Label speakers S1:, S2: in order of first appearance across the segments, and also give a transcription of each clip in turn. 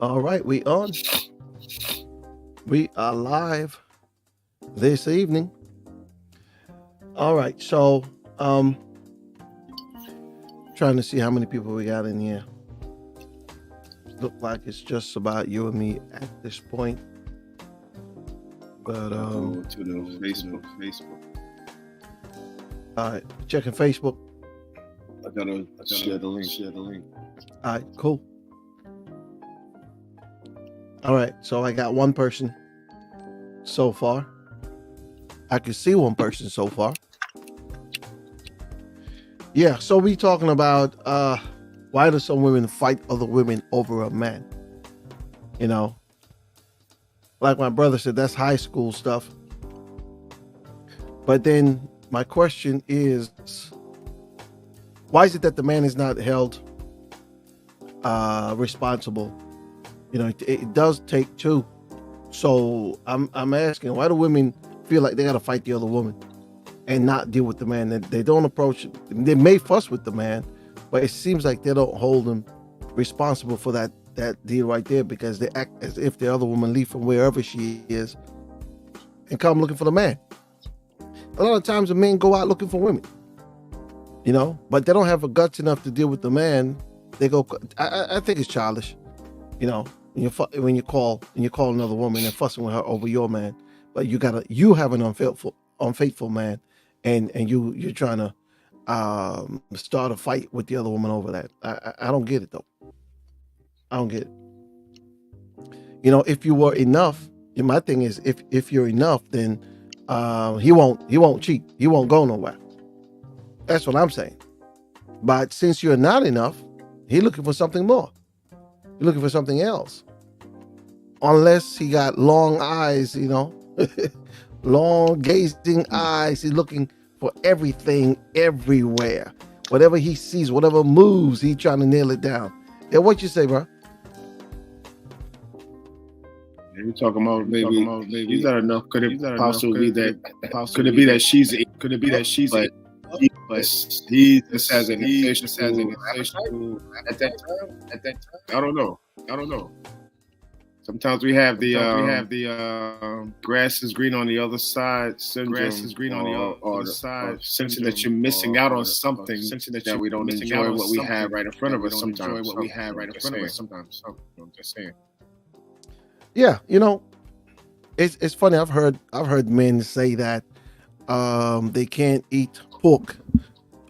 S1: All right, we on. We are live this evening. All right, so um, trying to see how many people we got in here. Look like it's just about you and me at this point. But
S2: Go to the Facebook.
S1: all right, checking Facebook.
S2: I gotta share the link.
S1: All right, cool. All right, so I got one person so far. I can see one person so far. Yeah, so we talking about why do some women fight other women over a man? You know, like my brother said, that's high school stuff. But then my question is, why is it that the man is not held responsible? You know, it does take two. So I'm asking, why do women feel like they got to fight the other woman and not deal with the man? They don't approach. They may fuss with the man, but it seems like they don't hold him responsible for that deal right there, because they act as if the other woman leave from wherever she is and come looking for the man. A lot of times the men go out looking for women, you know, but they don't have the guts enough to deal with the man. They go. I think it's childish, you know. When you call another woman and fussing with her over your man, but you have an unfaithful man, and you're trying to start a fight with the other woman over that. I don't get it though. I don't get it. You know, if you were enough, my thing is, if you're enough, then he won't cheat. He won't go nowhere. That's what I'm saying. But since you're not enough, he's looking for something more. You're looking for something else. Unless he got long eyes, you know, long gazing eyes. He's looking for everything everywhere. Whatever he sees, whatever moves, he's trying to nail it down. Yeah, what you say, bro?
S2: You're talking about maybe he's not enough. Could it possibly be that? Could it be that she's? But he just has an insatiable at that time. I don't know. Sometimes we have the grass is green on the other side syndrome. Or the sense that you're missing out on something that we don't enjoy what we have right in front of us sometimes. I'm just saying.
S1: Yeah, you know, it's funny. I've heard men say that they can't eat pork,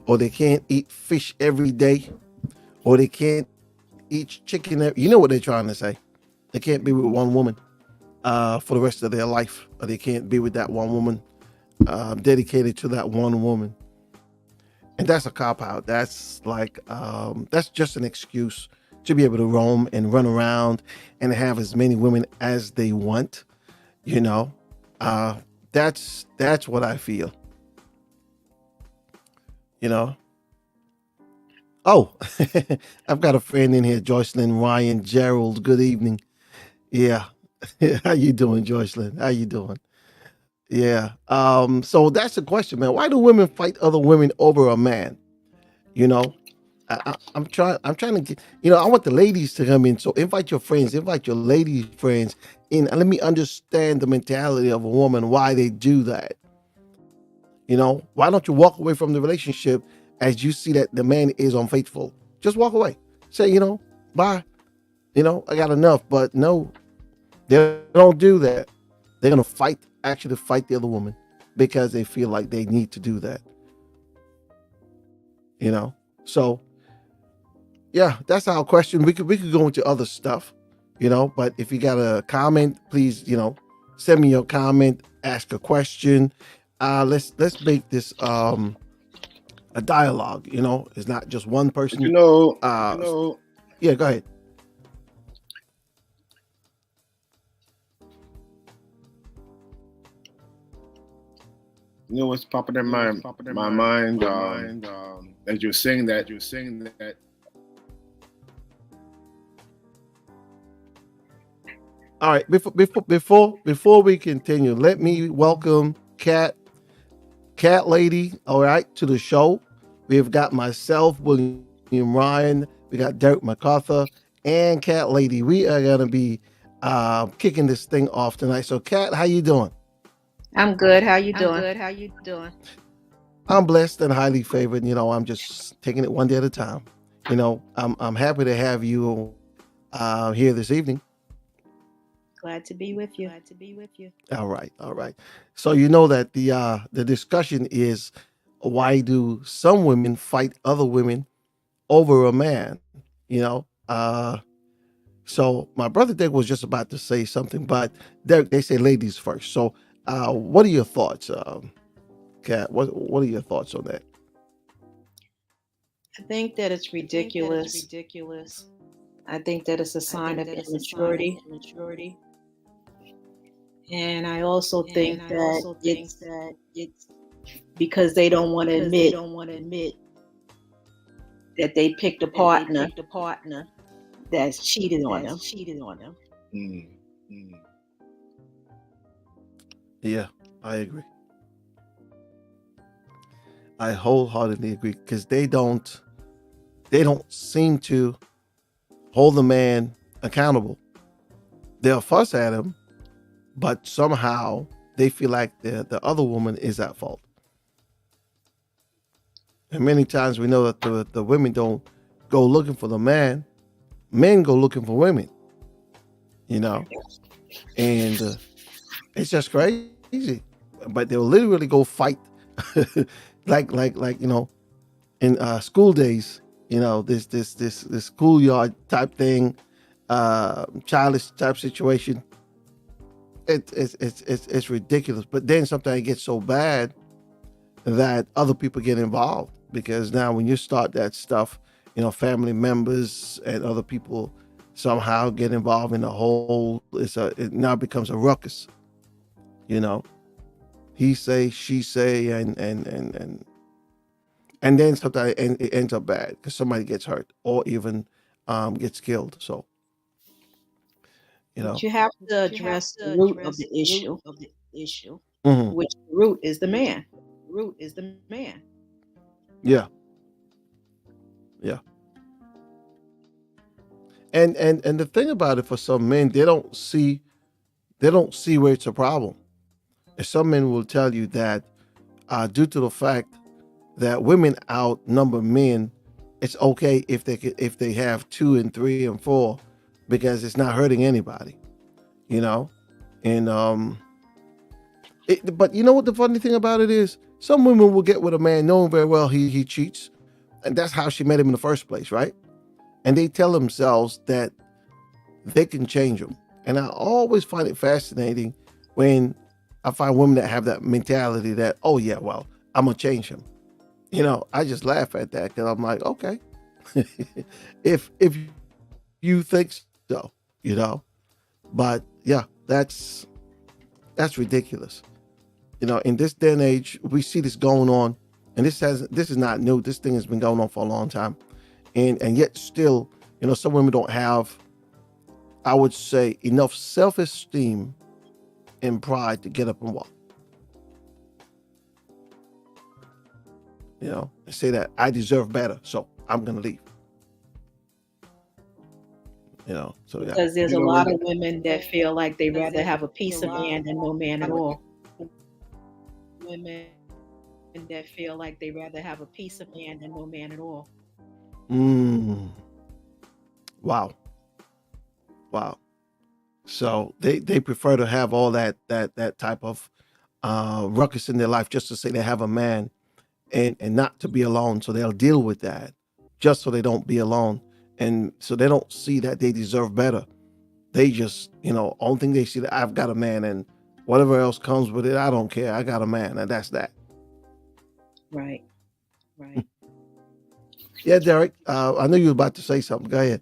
S1: or they can't eat fish every day, or they can't eat chicken. You know what they're trying to say? They can't be with one woman for the rest of their life, or they can't be with that one woman, dedicated to that one woman. And that's a cop out. That's like that's just an excuse to be able to roam and run around and have as many women as they want. You know, that's what I feel. You know. Oh, I've got a friend in here, Joycelyn Ryan Gerald. Good evening. Yeah. How you doing, Joycelyn? How you doing? Yeah. So that's the question, man. Why do women fight other women over a man? You know, I'm trying. I'm trying to get. You know, I want the ladies to come in. So invite your friends. Invite your lady friends in, and let me understand the mentality of a woman. Why they do that. You know, why don't you walk away from the relationship as you see that the man is unfaithful? Just walk away. Say, you know, bye. You know, I got enough. But no, they don't do that. They're gonna actually fight the other woman because they feel like they need to do that. You know, so yeah, that's our question. We could go into other stuff, you know. But if you got a comment, please, you know, send me your comment, ask a question. Let's make this a dialogue. You know, it's not just one person. Yeah, go ahead.
S2: You know what's popping in my mind? As you're saying that.
S1: All right, before we continue, let me welcome Cat Lady. All right, to the show. We've got myself, William Ryan. We got Derek MacArthur, and Cat Lady. We are gonna be kicking this thing off tonight. So, Cat, how you doing?
S3: I'm good. How you
S4: I'm
S3: doing?
S4: good. How you doing?
S1: I'm blessed and highly favored. I'm just taking it one day at a time. I'm happy to have you here this evening.
S3: Glad to be with you.
S4: Glad to be with you.
S1: All right, all right. So you know that the discussion is, why do some women fight other women over a man? You know, so my brother Dick was just about to say something, but Derek, they say ladies first. So, what are your thoughts, Kat? What are your thoughts on that?
S3: I think that it's
S4: I think that it's
S3: ridiculous.
S4: ridiculous.
S3: I think that it's a
S4: I
S3: sign
S4: think
S3: of
S4: that it's a sign of
S3: immaturity.
S4: immaturity.
S3: And I also
S4: And
S3: think
S4: I
S3: that
S4: also think
S3: it's
S4: that it's
S3: because they don't want to
S4: because they
S3: admit
S4: don't want to admit
S3: that they picked a
S4: that they
S3: partner
S4: picked a partner
S3: that's cheated on
S4: that's
S3: them.
S4: cheated on them.
S2: Mm, mm.
S1: Yeah, I agree. I wholeheartedly agree because they don't seem to hold the man accountable. They'll fuss at him, but somehow they feel like the other woman is at fault. And many times we know that the women don't go looking for the man; men go looking for women. You know, and it's just crazy. But they'll literally go fight, like in school days. This schoolyard type thing, childish type situation. It's ridiculous. But then sometimes it gets so bad that other people get involved because now when you start that stuff, family members and other people somehow get involved in the whole. It now becomes a ruckus. You know, he say, she say, and then sometimes it ends up bad because somebody gets hurt or even gets killed. So you
S3: But
S1: know,
S3: you have to
S4: But you have
S3: address the
S4: to
S3: root of
S4: address
S3: the
S4: the root
S3: issue,
S4: of the issue,
S1: hmm
S3: which the root is the
S4: which
S3: man.
S4: the root is the man.
S1: yeah, yeah. And the thing about it, for some men, they don't see where it's a problem. And some men will tell you that due to the fact that women outnumber men, it's okay if they have two and three and four because it's not hurting anybody, you know. And but you know what the funny thing about it is, some women will get with a man knowing very well he cheats, and that's how she met him in the first place, right? And they tell themselves that they can change them. And I always find it fascinating when I find women that have that mentality that, oh yeah, well, I'm gonna change him. I just laugh at that because I'm like, okay, if you think so, But yeah, that's ridiculous. In this day and age, we see this going on, and this is not new. This thing has been going on for a long time, and yet still, some women don't have, I would say, enough self-esteem and pride to get up and walk. And say that I deserve better, so I'm gonna leave. So yeah.
S3: Because there's
S2: You
S3: a
S2: know
S3: lot
S2: what?
S3: of women that feel like they
S4: Because
S3: rather
S4: there's
S3: have a
S4: a
S3: piece of
S4: lot
S3: man than no man at all.
S4: of women that feel like they rather have a piece of man than no man at all.
S1: Mm, wow, wow. So they prefer to have all that type of ruckus in their life just to say they have a man and not to be alone. So they'll deal with that just so they don't be alone. And so they don't see that they deserve better. They just, only thing they see that I've got a man and whatever else comes with it, I don't care. I got a man and that's that.
S3: Right.
S4: Right.
S1: Yeah, Derek, I knew you were about to say something. Go ahead.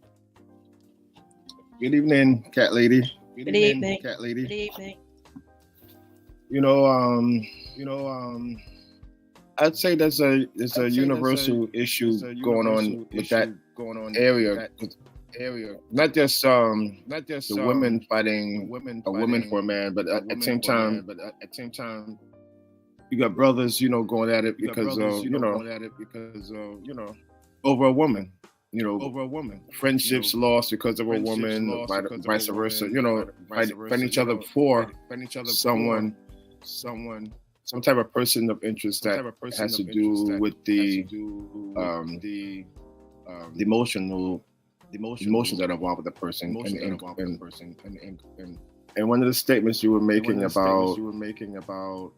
S2: Good evening, cat lady.
S3: Good evening.
S2: Cat
S4: Good
S2: lady.
S4: evening.
S2: You know,
S4: You know,
S2: I'd say there's a
S4: I'd say
S2: universal issue
S4: there's a
S2: going on
S4: universal
S2: with that
S4: issue going on with
S2: area.
S4: that area.
S2: Not just
S4: Not just
S2: the women
S4: the
S2: fighting
S4: women
S2: a woman for a
S4: fighting
S2: man, but
S4: a
S2: at the
S4: woman
S2: same
S4: for a man,
S2: time,
S4: but at the same time,
S2: you got brothers, going at it
S4: you got
S2: because
S4: brothers, going at it because
S2: over a woman. over a woman. Friendships lost because of a woman, vice versa. Find each other for someone, some type of person of interest that has to do with the emotions that are involved with the person. And one of the statements you were making about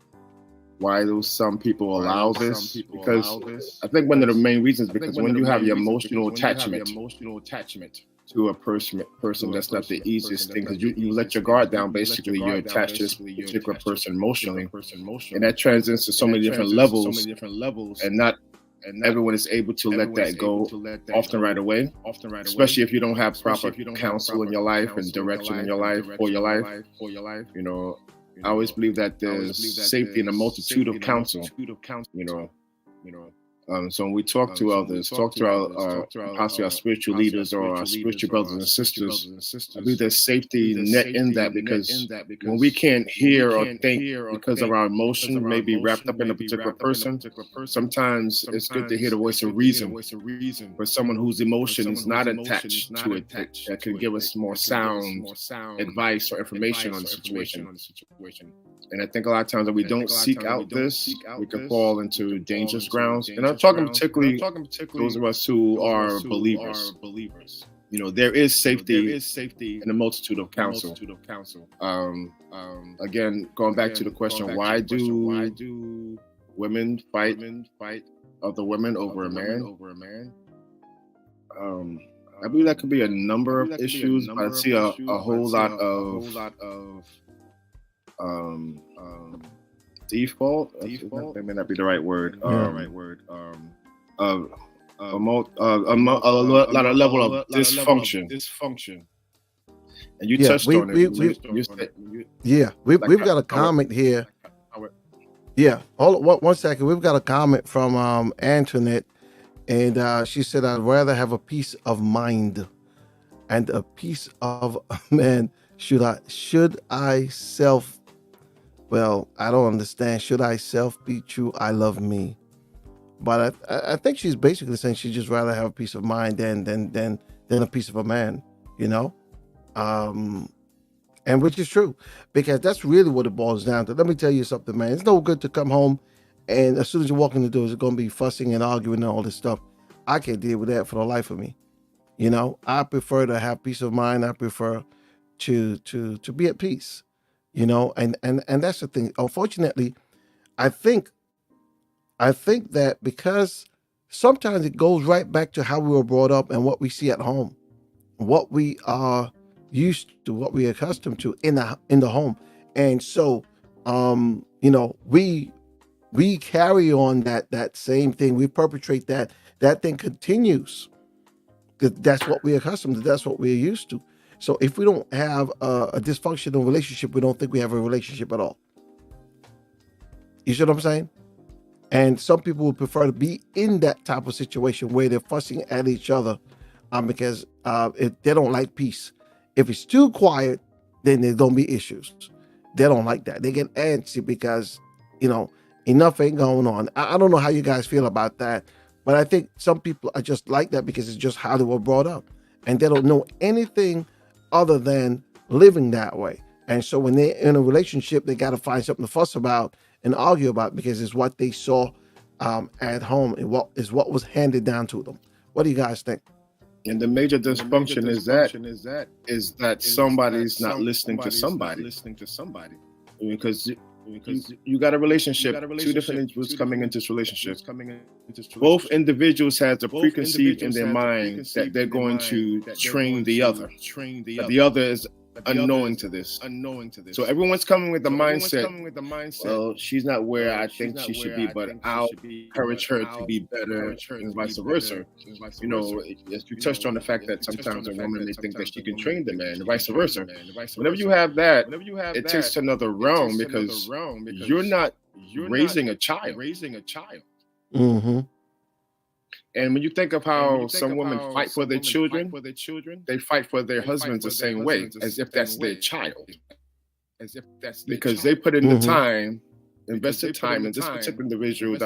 S2: why do some people allow this? Because I think one of the main reasons, because when you have your emotional attachment to a person, that's not the easiest thing, because you let your guard down. Basically, you're attached to this particular person emotionally, and that transcends to so many different levels, and not everyone is able to let that go often right away, especially if you don't have proper counsel in your life and direction in your life for your life. I always believe that there's safety in a multitude of counsel. So when we talk to others, talk to our spiritual leaders or our spiritual brothers and sisters, I believe there's safety net in that, because when we can't hear or think because of our emotion may be wrapped up in a particular person, sometimes it's good to hear the voice of reason for someone whose emotion is not attached to it, that can give us more sound advice or information on the situation. And I think a lot of times that we don't seek out this, we can fall into dangerous grounds. And I'm talking particularly those of us who are believers. There is safety in a multitude of counsel. Again, going back to the question, why do women fight other women over a man? I believe that could be a number of issues, but I see a whole lot of default. That may not be the right word. A lot of level of dysfunction. And you touched on it.
S1: We've got a comment here. Yeah, hold on, one second. We've got a comment from Antoinette, and she said, "I'd rather have a peace of mind and a piece of man. Should I self? Well, I don't understand. Should I self be true? I love me." But I think she's basically saying she'd just rather have a peace of mind than a piece of a man, and which is true, because that's really what it boils down to. Let me tell you something, man. It's no good to come home and as soon as you walk in the door, it's going to be fussing and arguing and all this stuff. I can't deal with that for the life of me. I prefer to have peace of mind. I prefer to be at peace, and that's the thing. Unfortunately, I think that because sometimes it goes right back to how we were brought up and what we see at home, what we are used to, what we're accustomed to in the home. And so, we carry on that same thing. We perpetrate that thing continues. That's what we're accustomed to. That's what we're used to. So if we don't have a dysfunctional relationship, we don't think we have a relationship at all. You see what I'm saying? And some people would prefer to be in that type of situation where they're fussing at each other because if they don't like peace. If it's too quiet, then there's going to be issues. They don't like that. They get antsy because, enough ain't going on. I don't know how you guys feel about that, but I think some people are just like that because it's just how they were brought up. And they don't know anything other than living that way. And so when they're in a relationship, they got to find something to fuss about and argue about because it's what they saw at home and what was handed down to them. What do you guys think?
S2: And the major dysfunction is that somebody's not listening to somebody. Because you got a relationship, two different individuals coming into this relationship. Both individuals have the preconceived in their mind that they're going to train the other. But the other is unknowing to this. So everyone's coming with the mindset, well, she's not where I think she should be, but I'll encourage her to be better and vice versa. You touched on the fact that sometimes a woman may think that she can train the man and vice versa. Whenever you have that, it takes to another realm because you're not raising a child.
S1: Mm-hmm.
S2: And when you think of how some women fight for their children, they fight for their husbands the same way, as if that's their child. Because they put in the time invested time in this particular individual,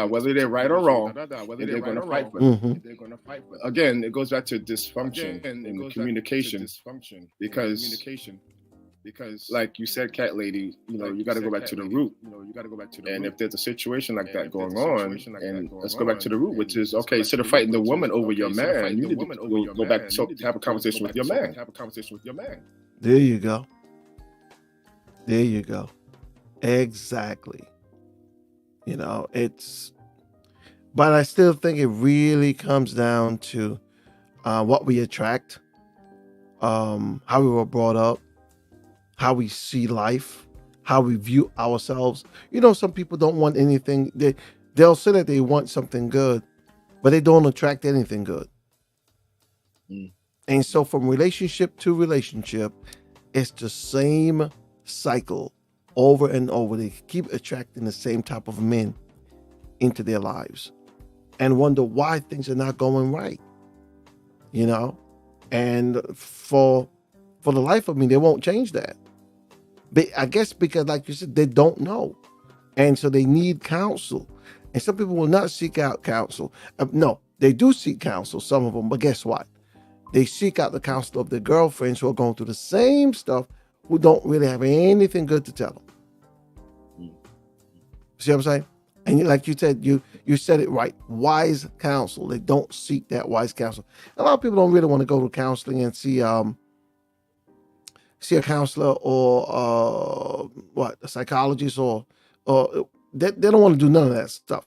S2: whether they're right or wrong, and they're going to fight for it. Again, it goes back to dysfunction in communication, because like you said, cat lady, you got to go back to the root. And if there's a situation like that going on, and let's go back to the root, which is, okay, instead of fighting the woman over your man, you need to go back to have a conversation with your man.
S1: There you go. There you go. Exactly. But I still think it really comes down to what we attract, how we were brought up, how we see life, how we view ourselves. Some people don't want anything. They'll say that they want something good, but they don't attract anything good. And so from relationship to relationship, it's the same cycle over and over. They keep attracting the same type of men into their lives and wonder why things are not going right. And for the life of me, they won't change that. But I guess because, like you said, they don't know. And so they need counsel. And some people will not seek out counsel. No, they do seek counsel, some of them. But guess what? They seek out the counsel of their girlfriends who are going through the same stuff, who don't really have anything good to tell them. See what I'm saying? And like you said, you said it right. Wise counsel. They don't seek that wise counsel. A lot of people don't really want to go to counseling and see a counselor or a psychologist or they don't want to do none of that stuff.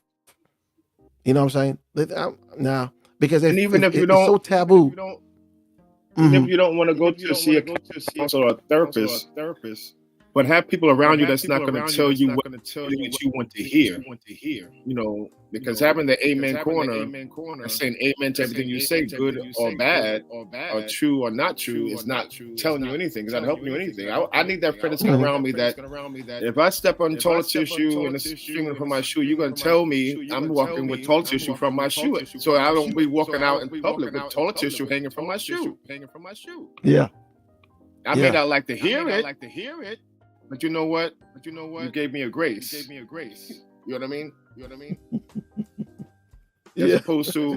S1: You know what I'm saying? Now, because it's so taboo.
S2: Even if you don't want to go to see a counselor or a therapist, but have people around you that's not going to tell you what you want to hear. Because having the amen corner and saying amen to everything you say, good or bad, or true or not true, is not telling you anything. It's not helping you anything. I need that friend that's around me that if I step on toilet tissue and it's stringing from my shoe, you're going to tell me I'm walking with toilet tissue from my shoe. So I don't be walking out in public with toilet tissue hanging from my shoe.
S1: Yeah.
S2: I may not like to hear it. But you know what? You gave me a grace. You know what I mean? As opposed to,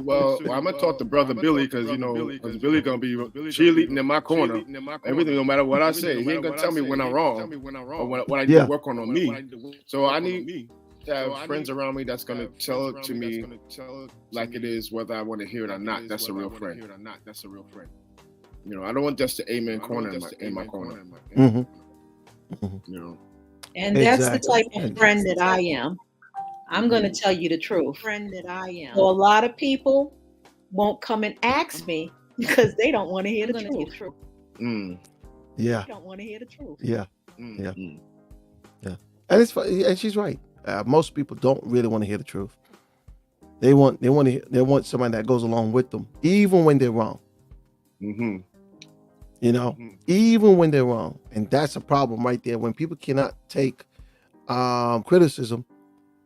S2: I'm gonna talk to brother Billy because Billy gonna be cheerleading in my corner. Everything, no matter what I say, he ain't gonna tell me when I'm wrong or what I need to work on me. So I need to have friends around me that's gonna tell it to me like it is, whether I want to hear it or not. That's a real friend. I don't want just the amen corner in my corner.
S3: And that's the type of friend that I am. I'm going to tell you the truth. So a lot of people won't come and ask me because they don't want to hear the truth.
S1: Yeah.
S3: They don't want to hear the truth.
S1: Yeah. And it's funny, and she's right. Most people don't really want to hear the truth. They want somebody that goes along with them, even when they're wrong. Even when they're wrong. And that's a problem right there. When people cannot take criticism,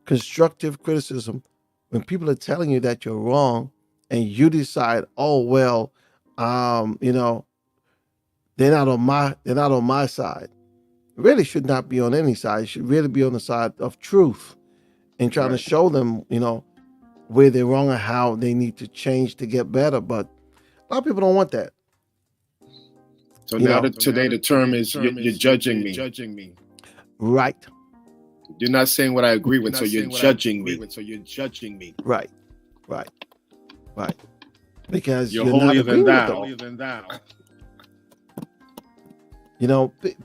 S1: constructive criticism, when people are telling you that you're wrong and you decide, they're not on my side. Really should not be on any side. It should really be on the side of truth and trying to show them, where they're wrong and how they need to change to get better. But a lot of people don't want that.
S2: So today the term is you're judging me.
S1: Right.
S2: You're not saying what I agree with, so you're judging me.
S1: Right. Because
S2: you're holier than thou.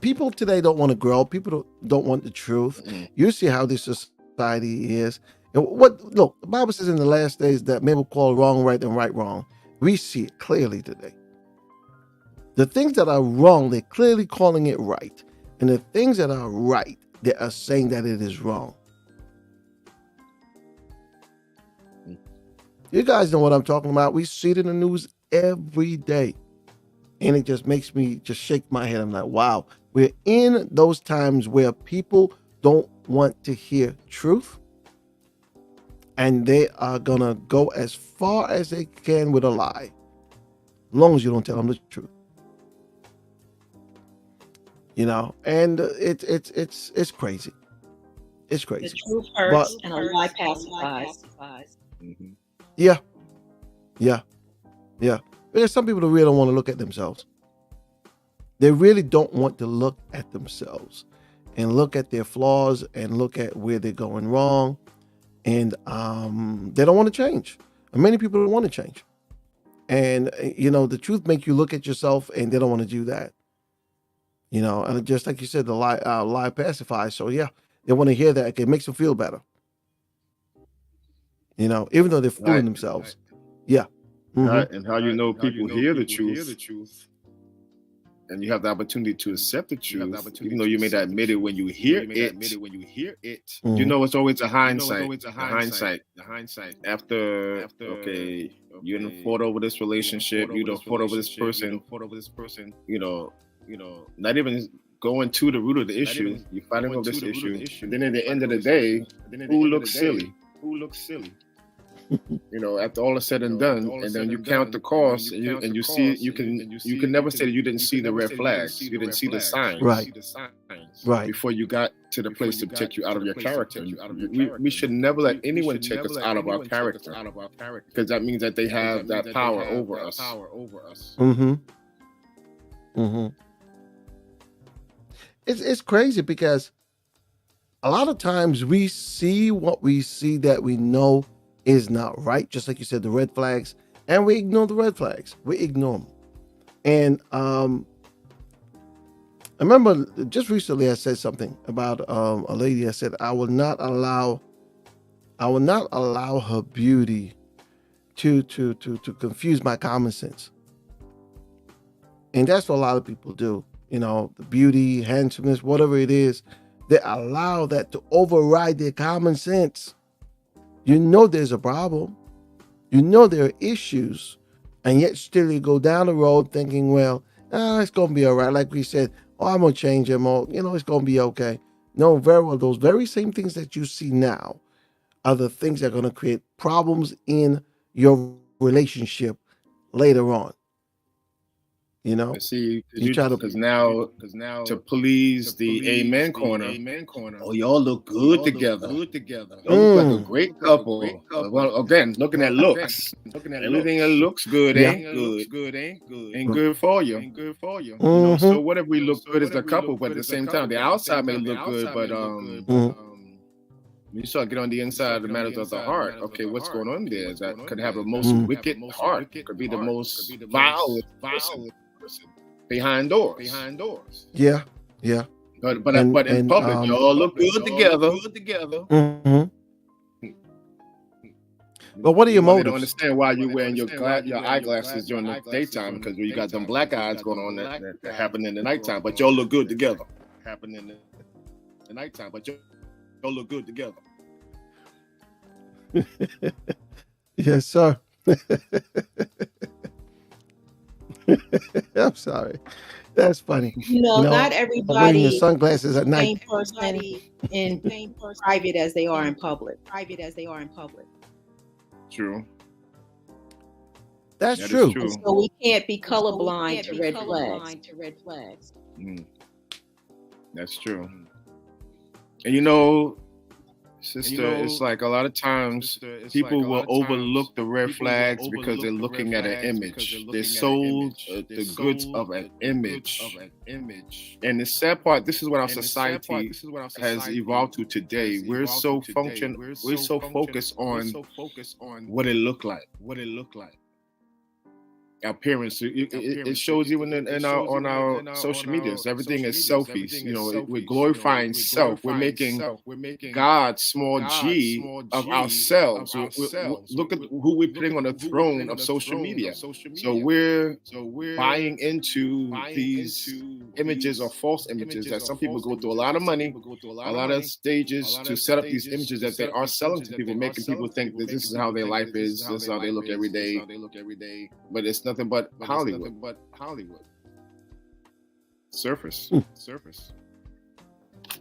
S1: People today don't want to grow. People don't want the truth. You see how this society is. And look, the Bible says in the last days that men will call wrong right and right wrong. We see it clearly today. The things that are wrong, they're clearly calling it right. And the things that are right, they are saying that it is wrong. You guys know what I'm talking about. We see it in the news every day. And it just makes me just shake my head. I'm like, wow, we're in those times where people don't want to hear truth. And they are going to go as far as they can with a lie. As long as you don't tell them the truth. And it's crazy. It's
S3: The
S1: crazy.
S3: truth
S1: But
S3: hurts and a lie pacifies.
S2: Mhm.
S1: yeah, yeah, yeah. There's some people that really don't want to look at themselves. They really don't want to look at themselves and look at their flaws and look at where they're going wrong. And they don't want to change. And many people don't want to change. And the truth makes you look at yourself, and they don't want to do that. And just like you said, the lie pacifies. So yeah, they want to hear that. It makes them feel better. Even though they're fooling
S2: Right.
S1: themselves. Yeah. Hmm.
S2: And how you know people hear the truth, and you have the opportunity to accept the truth, even though you may not admit it when you hear it. You know, it's always a hindsight. The hindsight. After, okay, you done fought over this relationship, you done fought over this person, not even going to the root of the issue, you're fighting over this issue. And then at the end of the day, who looks silly? After all is said and done, and then you count the cost, and you see, you can never say that you didn't see the red flags, you didn't see the signs,
S1: Right.
S2: before you got to the place to take you out of your character. We should never let anyone take us out of our character, because that means that they have that power over us.
S1: Mm-hmm. Mm-hmm. It's crazy because a lot of times we see what we see that we know is not right, just like you said, the red flags, and we ignore the red flags. We ignore them. And I remember just recently I said something about a lady. I said I will not allow her beauty to confuse my common sense. And that's what a lot of people do. The beauty, handsomeness, whatever it is, they allow that to override their common sense. There's a problem. There are issues. And yet still you go down the road thinking, well, it's going to be all right. Like we said, I'm going to change him. Or, it's going to be okay. No, very well. Those very same things that you see now are the things that are going to create problems in your relationship later on.
S2: See,
S1: You try to,
S2: because now to please the amen corner, oh, y'all look good together. Y'all look like a great couple. Well, again, looking at looks, everything that looks good ain't good for you. So what if we look good as a couple, but at the same time, the outside may look good, but you start getting on the inside of the matters of the heart. Okay, what's going on there? That could have the most wicked heart. Could be the most vile person behind doors.
S1: Yeah.
S2: But in public, y'all look good together.
S1: Mm-hmm. But what are your motives?
S2: I don't understand why you're wearing your eyeglasses during the daytime, because you got them black eyes going on that happen in the nighttime. But y'all look good together.
S1: Yes, sir. I'm sorry. That's funny.
S3: Not everybody
S1: wearing sunglasses at night.
S3: Same person in private as they are in public.
S2: True.
S1: That's true.
S3: And so we can't be colorblind to red flags.
S2: That's true. And sister, it's like a lot of times people will overlook the red flags because they're looking at an image. They're sold the goods of an image. And the sad part, this is what our society has evolved to today. We're so focused on what it look like. Our appearance, it shows even on our social medias. Everything is selfies. We're glorifying self. We're making God small g of ourselves. Look at who we're putting on the throne of social media. So we're buying into these images or false images that some people go through a lot of money, a lot of stages to set up these images that they are selling to people, making people think that this is how their life is, this is how they look every day. But it's nothing but Hollywood. Surface.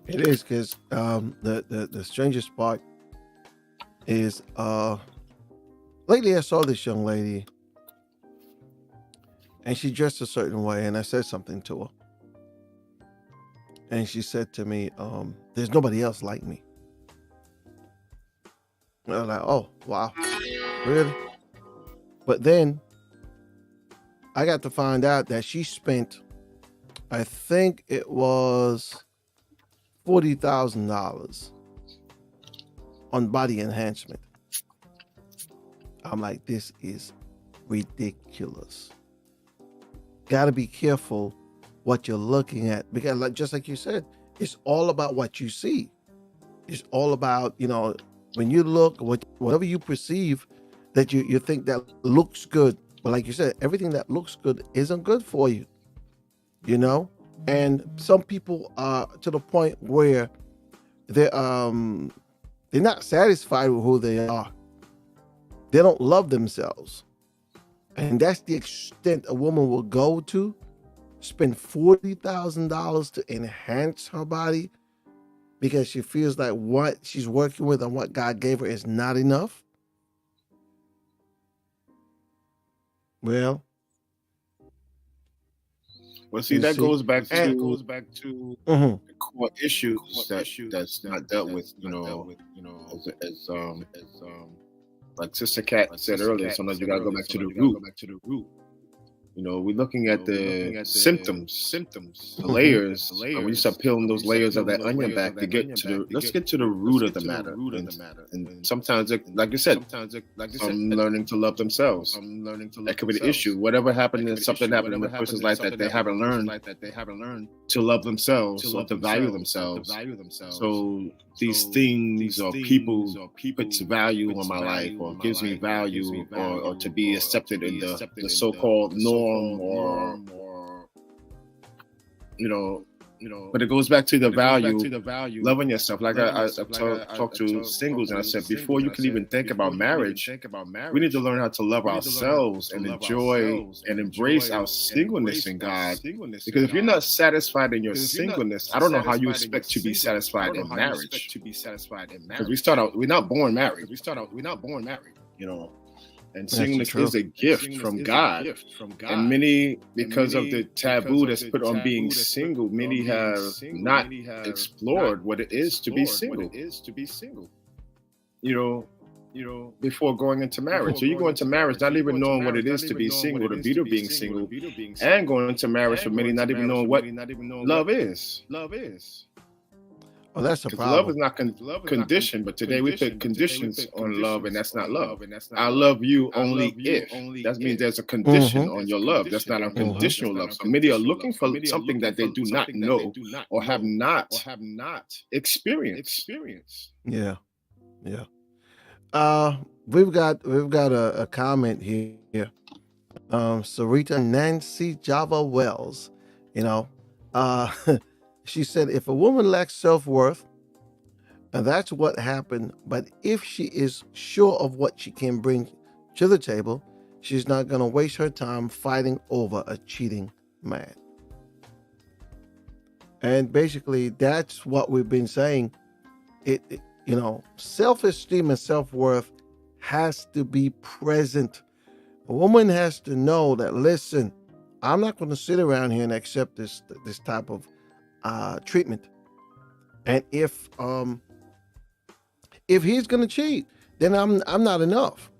S1: It is, because the strangest part is lately I saw this young lady and she dressed a certain way, and I said something to her. And she said to me, there's nobody else like me. And I was like, oh wow, really? But then I got to find out that she spent, I think it was $40,000 on body enhancement. I'm like, this is ridiculous. Got to be careful what you're looking at, because just like you said, it's all about what you see. It's all about, when you look, whatever you perceive that you think that looks good. But like you said, everything that looks good isn't good for you, and some people are to the point where they're not satisfied with who they are. They don't love themselves. And that's the extent a woman will go to, spend $40,000 to enhance her body because she feels like what she's working with and what God gave her is not enough. Well,
S2: see, that goes back to
S1: mm-hmm.
S2: the core issues that's not dealt with, as like Sister Cat said earlier. Sometimes you gotta go back to the root. We're looking at the symptoms, the layers. And we start peeling those layers of that onion back to get to let's get to the root of the matter. And sometimes, like you said, some learning to love themselves. That could be the issue. Whatever happened, something happened in the person's life that they haven't learned to love themselves or to value themselves. So these things or people puts value on my life or gives me value or to be accepted in the so-called norm or but it goes back to the value, loving yourself. Like I talked to singles and I said, before you can even think about marriage, we need to learn how to love ourselves and enjoy and embrace our singleness in God. Because if you're not satisfied in your singleness, I don't know how you expect to be satisfied in marriage. Because we're not born married. And singleness is a gift from God. And many, because of the taboo that's put on being single, many have not explored what it is to be single. Before going into marriage. So you go into marriage not even knowing what it is to be single, the beauty of being single, and going into marriage for many not even knowing what love is.
S1: Oh, that's a problem.
S2: Love is not conditioned, but today we put conditions on love, and that's not love. I love you only if. That means there's a condition on your love. That's not unconditional love. So many are looking for something that they do not know or have not experienced.
S1: Yeah. We've got a comment here. Sarita Nancy Java Wells, she said, if a woman lacks self-worth, and that's what happened, but if she is sure of what she can bring to the table, she's not going to waste her time fighting over a cheating man. And basically, that's what we've been saying. Self-esteem and self-worth has to be present. A woman has to know that, listen, I'm not going to sit around here and accept this type of treatment. And if he's gonna cheat, then I'm not enough.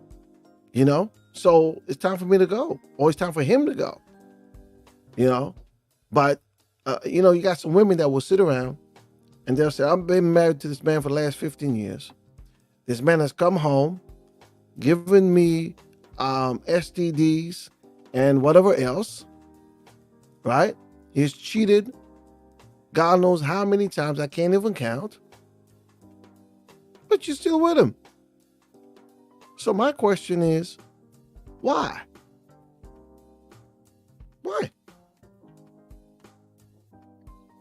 S1: So it's time for me to go, or it's time for him to go. But you got some women that will sit around and they'll say, I've been married to this man for the last 15 years. This man has come home, given me STDs and whatever else, right? He's cheated God knows how many times, I can't even count. But you're still with him. So my question is, why? Why?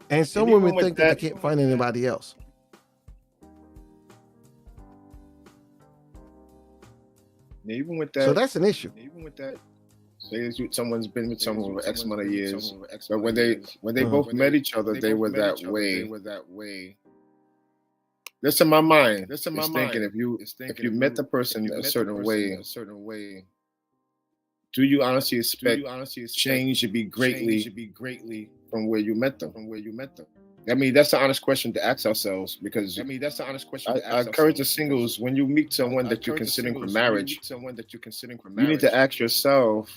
S1: And some women think that they can't find anybody else.
S2: Even with that.
S1: So that's an issue.
S2: Even with that. Say someone's been with someone for X amount of years, but when they both met each other, they were that way. That's in my mind. Thinking if you met the person a certain way, do you honestly expect change to be greatly from where you met them? I mean, that's an honest question to ask ourselves, because I encourage the singles, when you meet someone that you're considering for marriage, you need to ask yourself,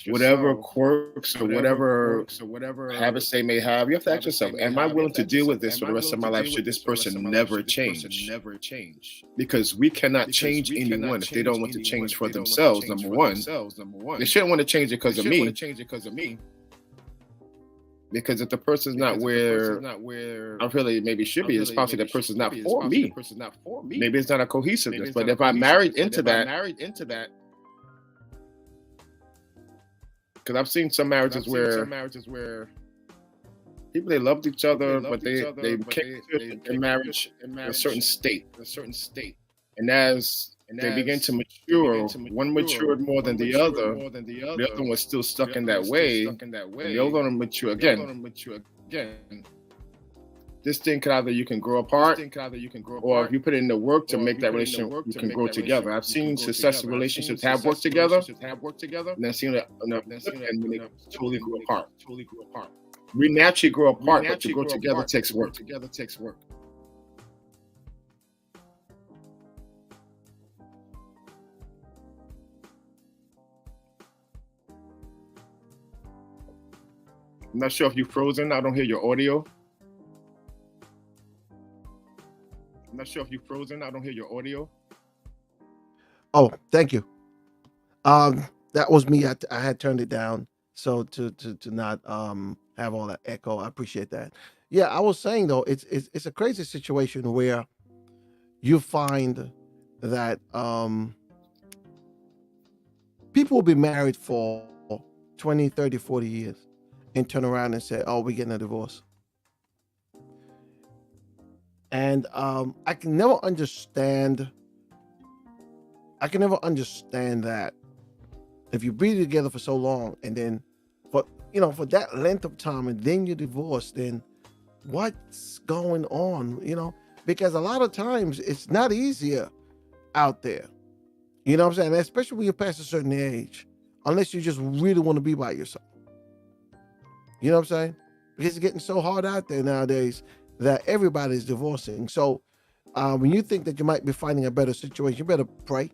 S2: whatever quirks or whatever habits they may have, you have to ask yourself, am I willing to deal with this for the rest of my life should this person never change? Because we cannot change anyone if they don't want to change for themselves, number one. They shouldn't want to change it because of me. Because if the person's not where I feel like maybe should be, it's possibly the person's not for me. Maybe it's not a cohesiveness. But if I'm married into that, because I've seen some marriages where people, they loved each other, but they came to their marriage in a certain state. And as they begin to mature, one matured more than the other one was still stuck in that way, and the other one mature again. This thing could either you can grow apart, or if you put in the work to make that relationship, you can grow together. I've seen successful relationships have worked together, and then seen it and they totally grew apart. We naturally grow apart, but to grow together takes work. I'm not sure if you're frozen. I don't hear your audio.
S1: Oh, thank you. That was me. I had turned it down so to not have all that echo. I appreciate that. Yeah, I was saying though, it's a crazy situation where you find that people will be married for 20, 30, 40 years and turn around and say, oh, we're getting a divorce. And I can never understand that if you be together for so long and then for that length of time and then you divorce, then what's going on? Because a lot of times it's not easier out there. You know what I'm saying? Especially when you're past a certain age, unless you just really want to be by yourself. You know what I'm saying? Because it's getting so hard out there nowadays that everybody's divorcing. So when you think that you might be finding a better situation, you better pray,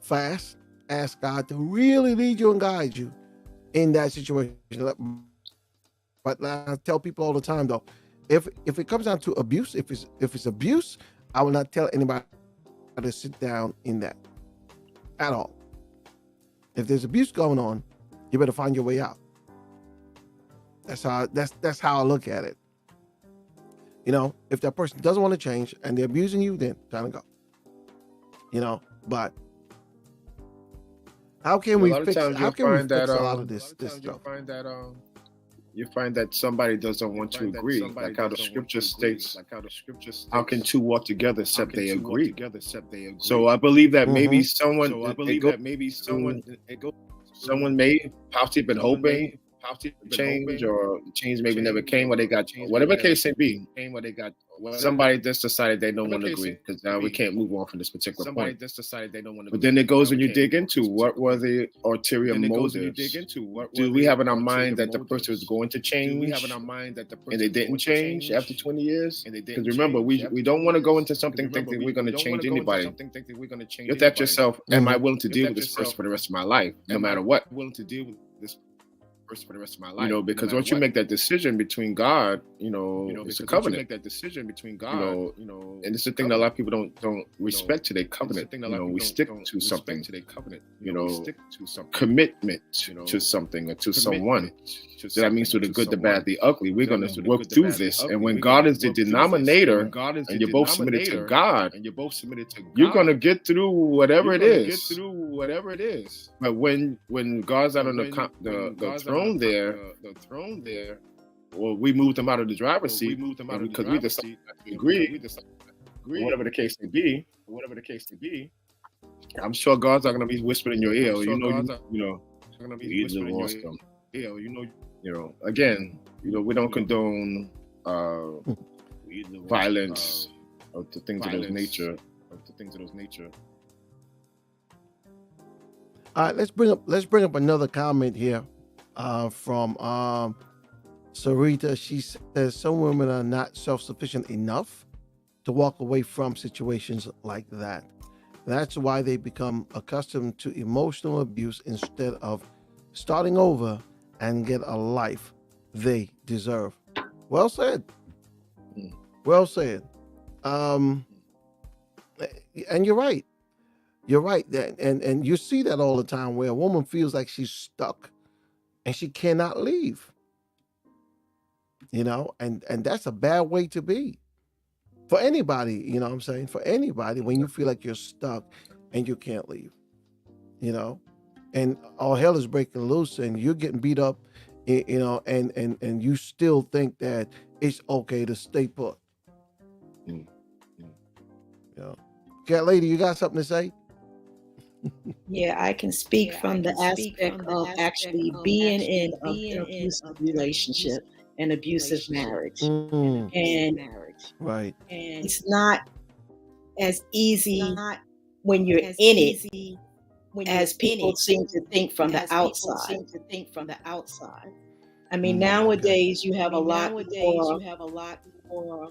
S1: fast, ask God to really lead you and guide you in that situation. But I tell people all the time though, if it comes down to abuse, if it's abuse, I will not tell anybody to sit down in that at all. If there's abuse going on, you better find your way out. That's how I look at it. If that person doesn't want to change and they're abusing you, then time to go. But how can we fix a lot of this stuff?
S2: You find that somebody doesn't want to agree, like how the scripture states, how can two walk together except they agree? So I believe that maybe someone may possibly been hoping change, or change maybe never came, or they got whatever the case may be. Somebody just decided they don't want to agree, because now we can't move on from this particular point. But then it goes when you dig into what were the ulterior motives. Do we have in our mind that the person was going to change, and they didn't change after 20 years? Because remember, we don't want to go into something thinking we're going to change anybody. You have to ask yourself, am I willing to deal with this person for the rest of my life, no matter what? Because once you make that decision between God, it's a covenant. And it's the thing that a lot of people don't respect today, covenant. We stick to something, commitment to something or to someone. So that means to the good, the bad, the ugly. We're going to work through this. And when God is the denominator and you're both submitted to God, you're going to get through whatever it is. But when God's out on the throne there, well, we moved them out of the driver's seat because we decided to agree, whatever the case may be. I'm sure God's not going to be whispering in your ear. You divorced them. Again, we don't condone violence or the things of those nature.
S1: All right, let's bring up another comment here from Sarita, she says some women are not self-sufficient enough to walk away from situations like that. That's why they become accustomed to emotional abuse instead of starting over and get a life they deserve. Well said. Well said. Um, and you're right. You're right. And you see that all the time where a woman feels like she's stuck and she cannot leave. And that's a bad way to be. For anybody, you know what I'm saying? For anybody, when you feel like you're stuck and you can't leave, you know, and all hell is breaking loose and you're getting beat up, and you still think that it's okay to stay put.
S2: Mm.
S1: Cat lady, you got something to say?
S3: Yeah, I can speak from the aspect of actually being in an abusive relationship, an abusive marriage. And
S1: Right.
S3: it's not as easy when you're in it as people seem to think from the outside. I mean, nowadays you have a lot more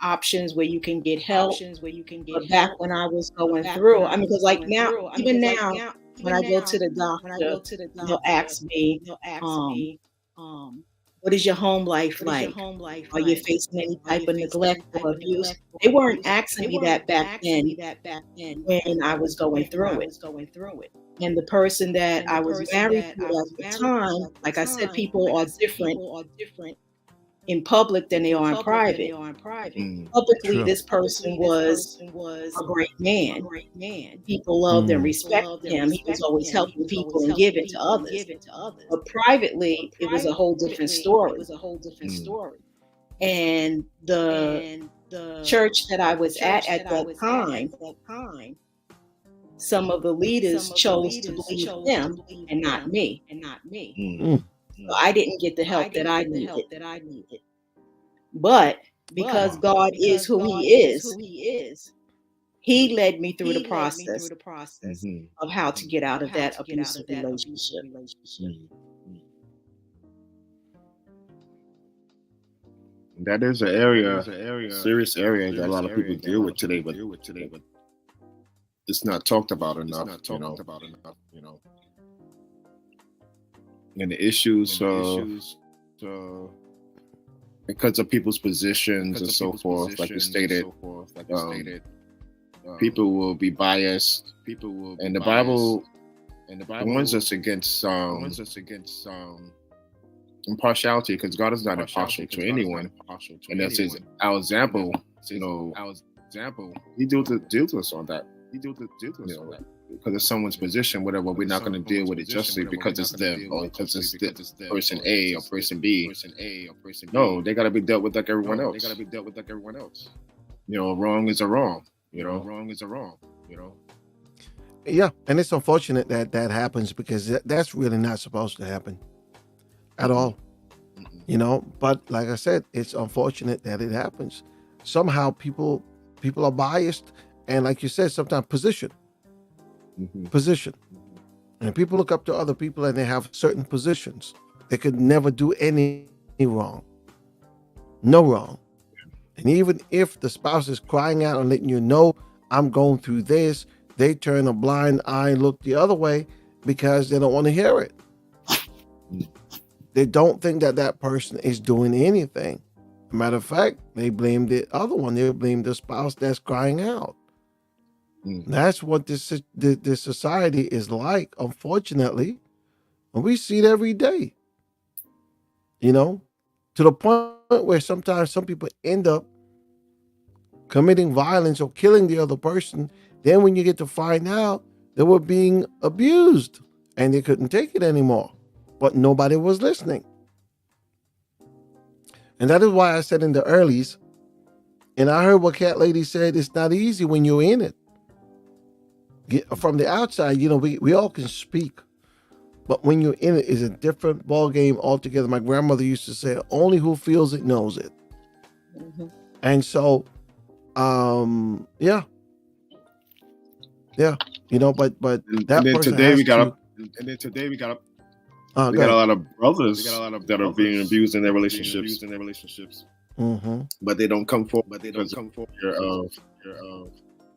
S3: options where you can get help. But back when I was going through, I mean, because like now, even now, when I go to the doctor, they'll ask me, what is your home life like? Are you facing any type of neglect or abuse? They weren't asking me that back then when I was going through it. And the person that I was married to at the time, like I said, people are different in public than they are in private. Publicly,
S1: True.
S3: this person was a great man. People loved and respected him. He was always helping people and giving to others. But privately, it was a whole different story. And the church that I was at that time, some of the leaders chose to believe him and not me. So I didn't get the help that I needed. But because God is who He is, He led me through the process of how to get out of that abusive relationship.
S2: That is an area, serious area that a lot of people deal with today, but it's not talked about enough. And the issues, because of people's positions and so forth, like you stated, people will be biased. And the Bible warns us against impartiality, because God is not impartial to anyone. And that's our example. He deals with us on that. Because it's someone's position, whatever, we're not going to deal with it justly because it's them or because it's the person A or person B. No, they got to be dealt with like everyone else. Wrong is a wrong.
S1: Yeah, and it's unfortunate that happens because that's really not supposed to happen at all. But like I said, it's unfortunate that it happens. Somehow people are biased, and like you said, sometimes position. And people look up to other people and they have certain positions. They could never do any wrong. No wrong. And even if the spouse is crying out and letting you know, I'm going through this, they turn a blind eye and look the other way because they don't want to hear it. They don't think that person is doing anything. Matter of fact, they blame the other one. They blame the spouse that's crying out. That's what this society is like, unfortunately. And we see it every day. To the point where sometimes some people end up committing violence or killing the other person. Then when you get to find out, they were being abused and they couldn't take it anymore. But nobody was listening. And that is why I said in the earlies, and I heard what Cat Lady said, it's not easy when you're in it. From the outside, we all can speak. But when you're in it, it's a different ball game altogether. My grandmother used to say, only who feels it knows it. And so, yeah. But that
S2: and then
S1: person
S2: today
S1: has
S2: we got
S1: to.
S2: up. And then today we got up. We
S1: Go
S2: got a
S1: ahead.
S2: lot of brothers that are being abused in their relationships,
S1: Mm-hmm.
S2: but they don't come forward because of fear of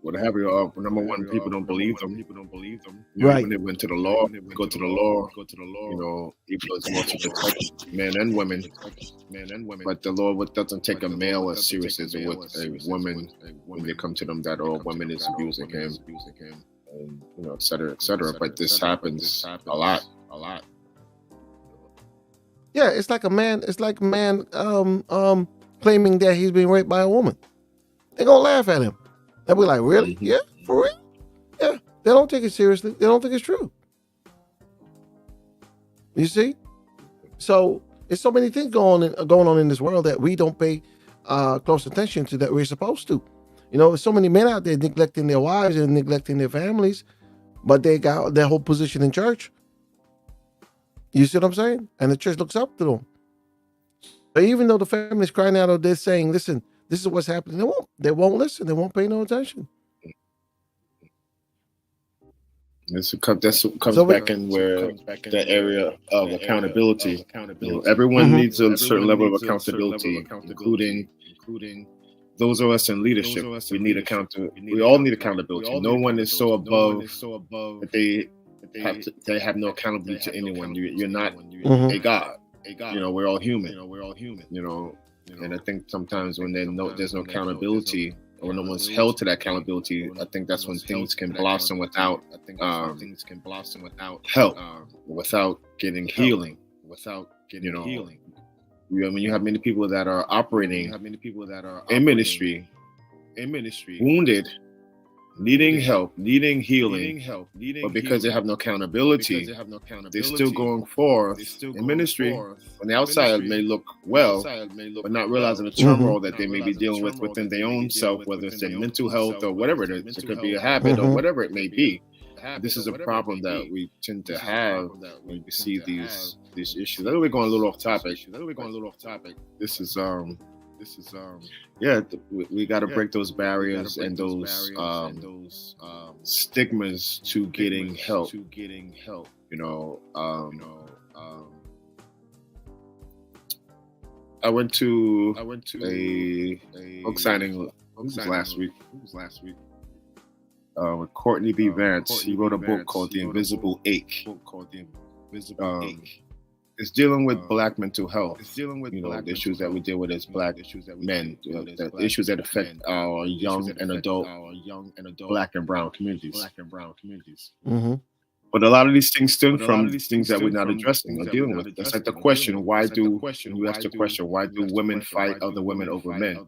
S2: what have you. Number one, people don't believe them.
S1: Right.
S2: When they went to the law, go to the law. Even though it's more to protect men and women, but the law doesn't take a male as serious as it would a woman when they come to them that woman is abusing him, and et cetera, et cetera. But this happens a lot.
S1: Yeah, it's like a man. It's like a man claiming that he's being raped by a woman. They're gonna laugh at him. They'll be like, "Really?
S2: Mm-hmm.
S1: Yeah, for real? Yeah." They don't take it seriously. They don't think it's true. You see? So there's so many things going on in this world that we don't pay close attention to that we're supposed to. There's so many men out there neglecting their wives and neglecting their families, but they got their whole position in church. You see what I'm saying? And the church looks up to them. But even though the family's crying out, or they're saying, "Listen, this is what's happening," they won't listen. They won't pay no attention.
S2: That's what comes back in where the area of accountability. Everyone needs a certain level of accountability, including those of us in leadership. We all need accountability. No one is so above that they have no accountability to anyone. You're not a god. We're all human. And I think sometimes when there's no accountability, or no one's held to that accountability, I think that's when things can blossom without help, without getting healing, you have many people that are operating in ministry, wounded, needing help, needing healing, but because they have no accountability, they're still going forth in ministry. On the outside, it may look well, but not realizing the turmoil that they may be dealing with within their own self, whether it's their mental health or whatever it is. It could be a habit or whatever it may be. This is a problem that we tend to have when we see these issues. I know we're going a little off topic. We got to break those barriers and those stigmas to getting help. I went to a book signing. It was last week. With Courtney B. Vance. He wrote a book called The Invisible Ache. It's dealing with Black mental health. The issues that we deal with as Black men, the issues that affect our young and adult Black and Brown communities.
S1: Mm-hmm.
S2: But a lot of these things stem from things that we're not addressing or dealing with. It's like the question, why do women fight other women over men?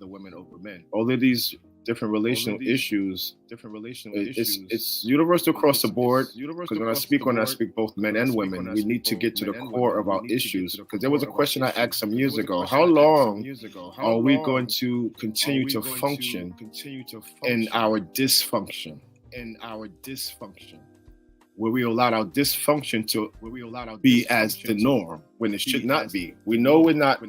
S2: All of these different relational issues, it's universal across the board, because when I speak both men and women. We need to get to the core of our issues, because there was a question I asked some years ago: how long are we going to continue to function in our dysfunction, where we allow our dysfunction to be as the norm when it should not be? We know we're not,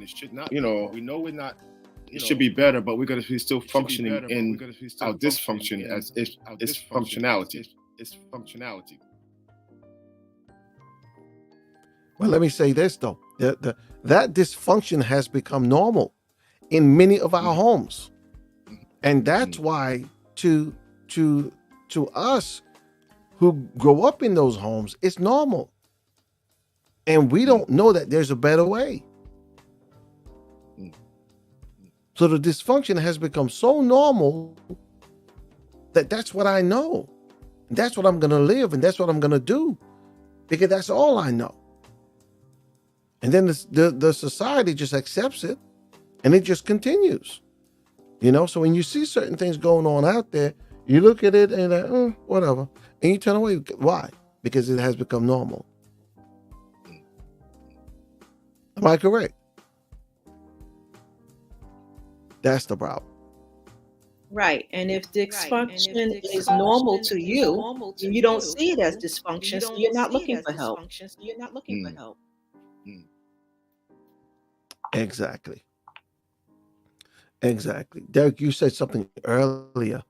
S2: it should be better, but we're going to be still functioning in our dysfunction as if it's functionality.
S1: Well, let me say this though: that dysfunction has become normal in many of our homes, and that's why to us who grow up in those homes, it's normal, and we don't know that there's a better way. So the dysfunction has become so normal that that's what I know. That's what I'm going to live, and that's what I'm going to do, because that's all I know. And then the society just accepts it, and it just continues. So when you see certain things going on out there, you look at it and you're like, whatever. And you turn away. Why? Because it has become normal. Am I correct? That's the problem.
S3: Right. And if dysfunction is normal to you, and you don't see it as dysfunction, so you're not looking for help.
S1: Exactly. Derek, you said something earlier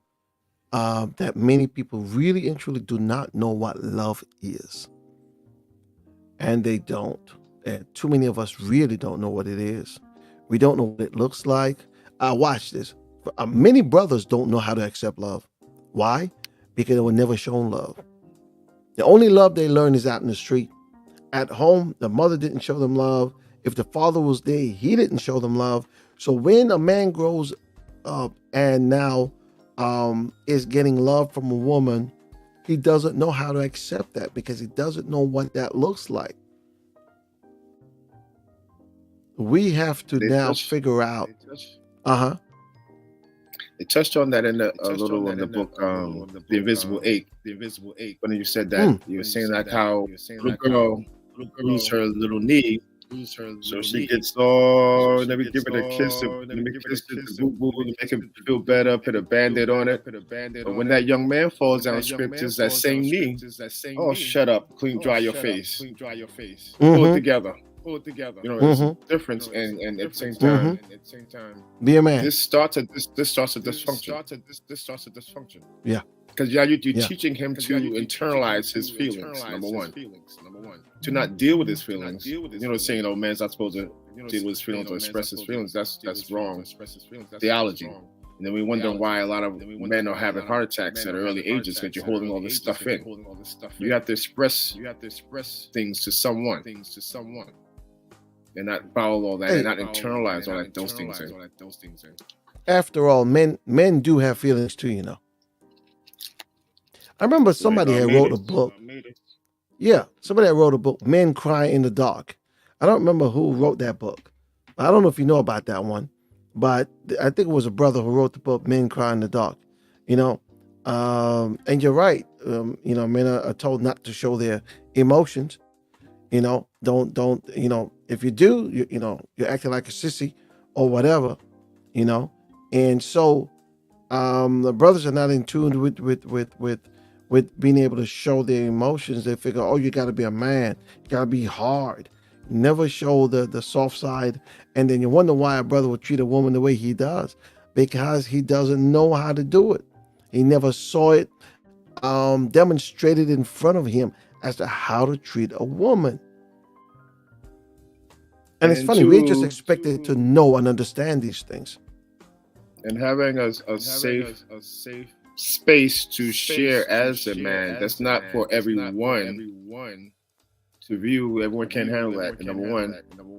S1: that many people really and truly do not know what love is. and they don't. And too many of us really don't know what it is. We don't know what it looks like. Watch this. Many brothers don't know how to accept love. Why? Because they were never shown love. The only love they learn is out in the street. At home, the mother didn't show them love. If the father was there, he didn't show them love. So when a man grows up and now is getting love from a woman, he doesn't know how to accept that because he doesn't know what that looks like. We have to now figure out. Uh-huh.
S2: They touched on that in the little in the book, The Invisible Eight. When you said that, you were saying like how little girl lose her little knee, so she gets all, let me give it a kiss, let me kiss it, the boo boo, to make it feel better, put a band-aid on it. But when that young man falls down, scriptures, that same knee, oh, shut up, dry your face, pull it together. You know, it's a difference, and at the same time,
S1: be a man.
S2: This starts a dysfunction.
S1: Yeah,
S2: because you're teaching him to internalize his feelings. Number one, to not deal with his feelings. You know, saying, "Oh, man's not supposed to deal with his feelings or express his feelings." That's wrong theology. And then we wonder why a lot of men are having heart attacks at early ages because you're holding all this stuff in. You have to express things to someone. And not follow all that, and not internalize all that those things in.
S1: After all, men do have feelings too, you know. I remember somebody had wrote a book. Yeah, somebody had wrote a book, Men Cry in the Dark. I don't remember who wrote that book. I don't know if you know about that one, but I think it was a brother who wrote the book, Men Cry in the Dark. You know, and you're right. You know, men are told not to show their emotions. You know, don't, you know, if you do, you know, you're acting like a sissy or whatever, you know. And so the brothers are not in tune with being able to show their emotions. They figure, oh, you got to be a man. You got to be hard. Never show the soft side. And then you wonder why a brother would treat a woman the way he does, because he doesn't know how to do it. He never saw it demonstrated in front of him as to how to treat a woman. And it's funny, we're just expected to know and understand these things.
S2: And having a safe space to share as a man, that's not for everyone to view. Everyone can't handle that, number one.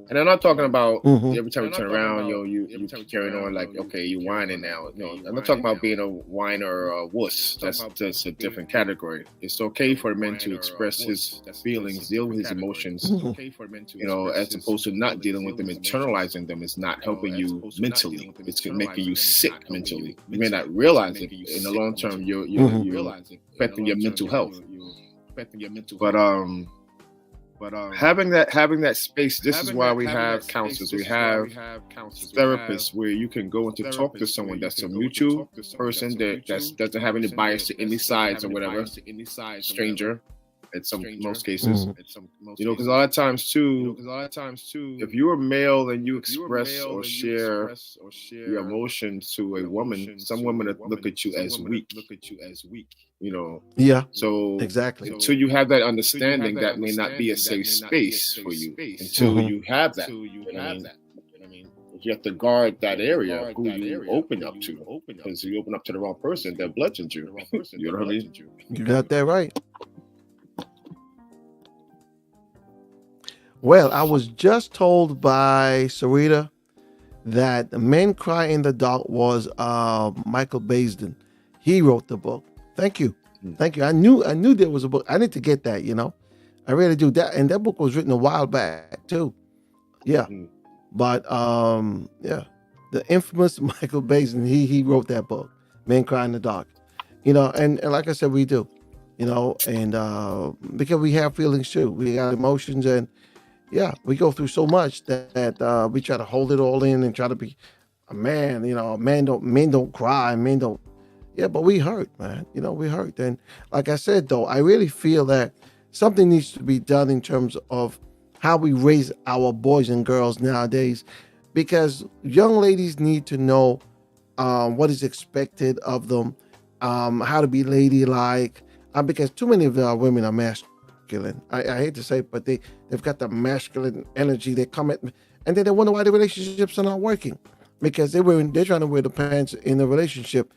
S2: And I'm not talking about every time you turn around, you carrying on like, okay, you whining now. No, I'm not talking about being a whiner or a wuss. That's just a different category. It's okay for a man to express his feelings, deal with his emotions, you know, as opposed to not dealing with them, internalizing them is not helping you mentally. It's making you sick mentally. You may not realize it. In the long term, you're affecting your mental health. But having that space, this is why we have counselors, we have therapists where you can go and to talk to someone that's a mutual person that doesn't have any bias to any sides or whatever, stranger at most cases. You know, because a lot of times too, if you're a male and you express or share your emotions to a woman, some women look at you as weak. You know,
S1: yeah.
S2: So
S1: exactly,
S2: until you have that understanding, that may not be a safe space for you. Until you have that, you know what I mean? You have to guard that area who you open up to, because you open up to the wrong person, that bludgeons you. You know what I mean?
S1: You got that right. Well, I was just told by Sarita that Men Cry in the Dark was Michael Baisden. He wrote the book. Thank you. I knew there was a book. I need to get that, you know. I really do. That, and that book was written a while back too. Yeah. But yeah. The infamous Michael Baisden, he wrote that book, Men Cry in the Dark. You know, and like I said, we do. You know, and because we have feelings too. We got emotions, and yeah, we go through so much that we try to hold it all in and try to be a man. You know, men don't cry, men don't. Yeah, but we hurt, man. You know, we hurt. And like I said, though, I really feel that something needs to be done in terms of how we raise our boys and girls nowadays, because young ladies need to know what is expected of them, how to be ladylike, because too many of our women are masculine. I hate to say it, but they've got the masculine energy. They come at me, and then they wonder why the relationships are not working, because they're trying to wear the pants in the relationship,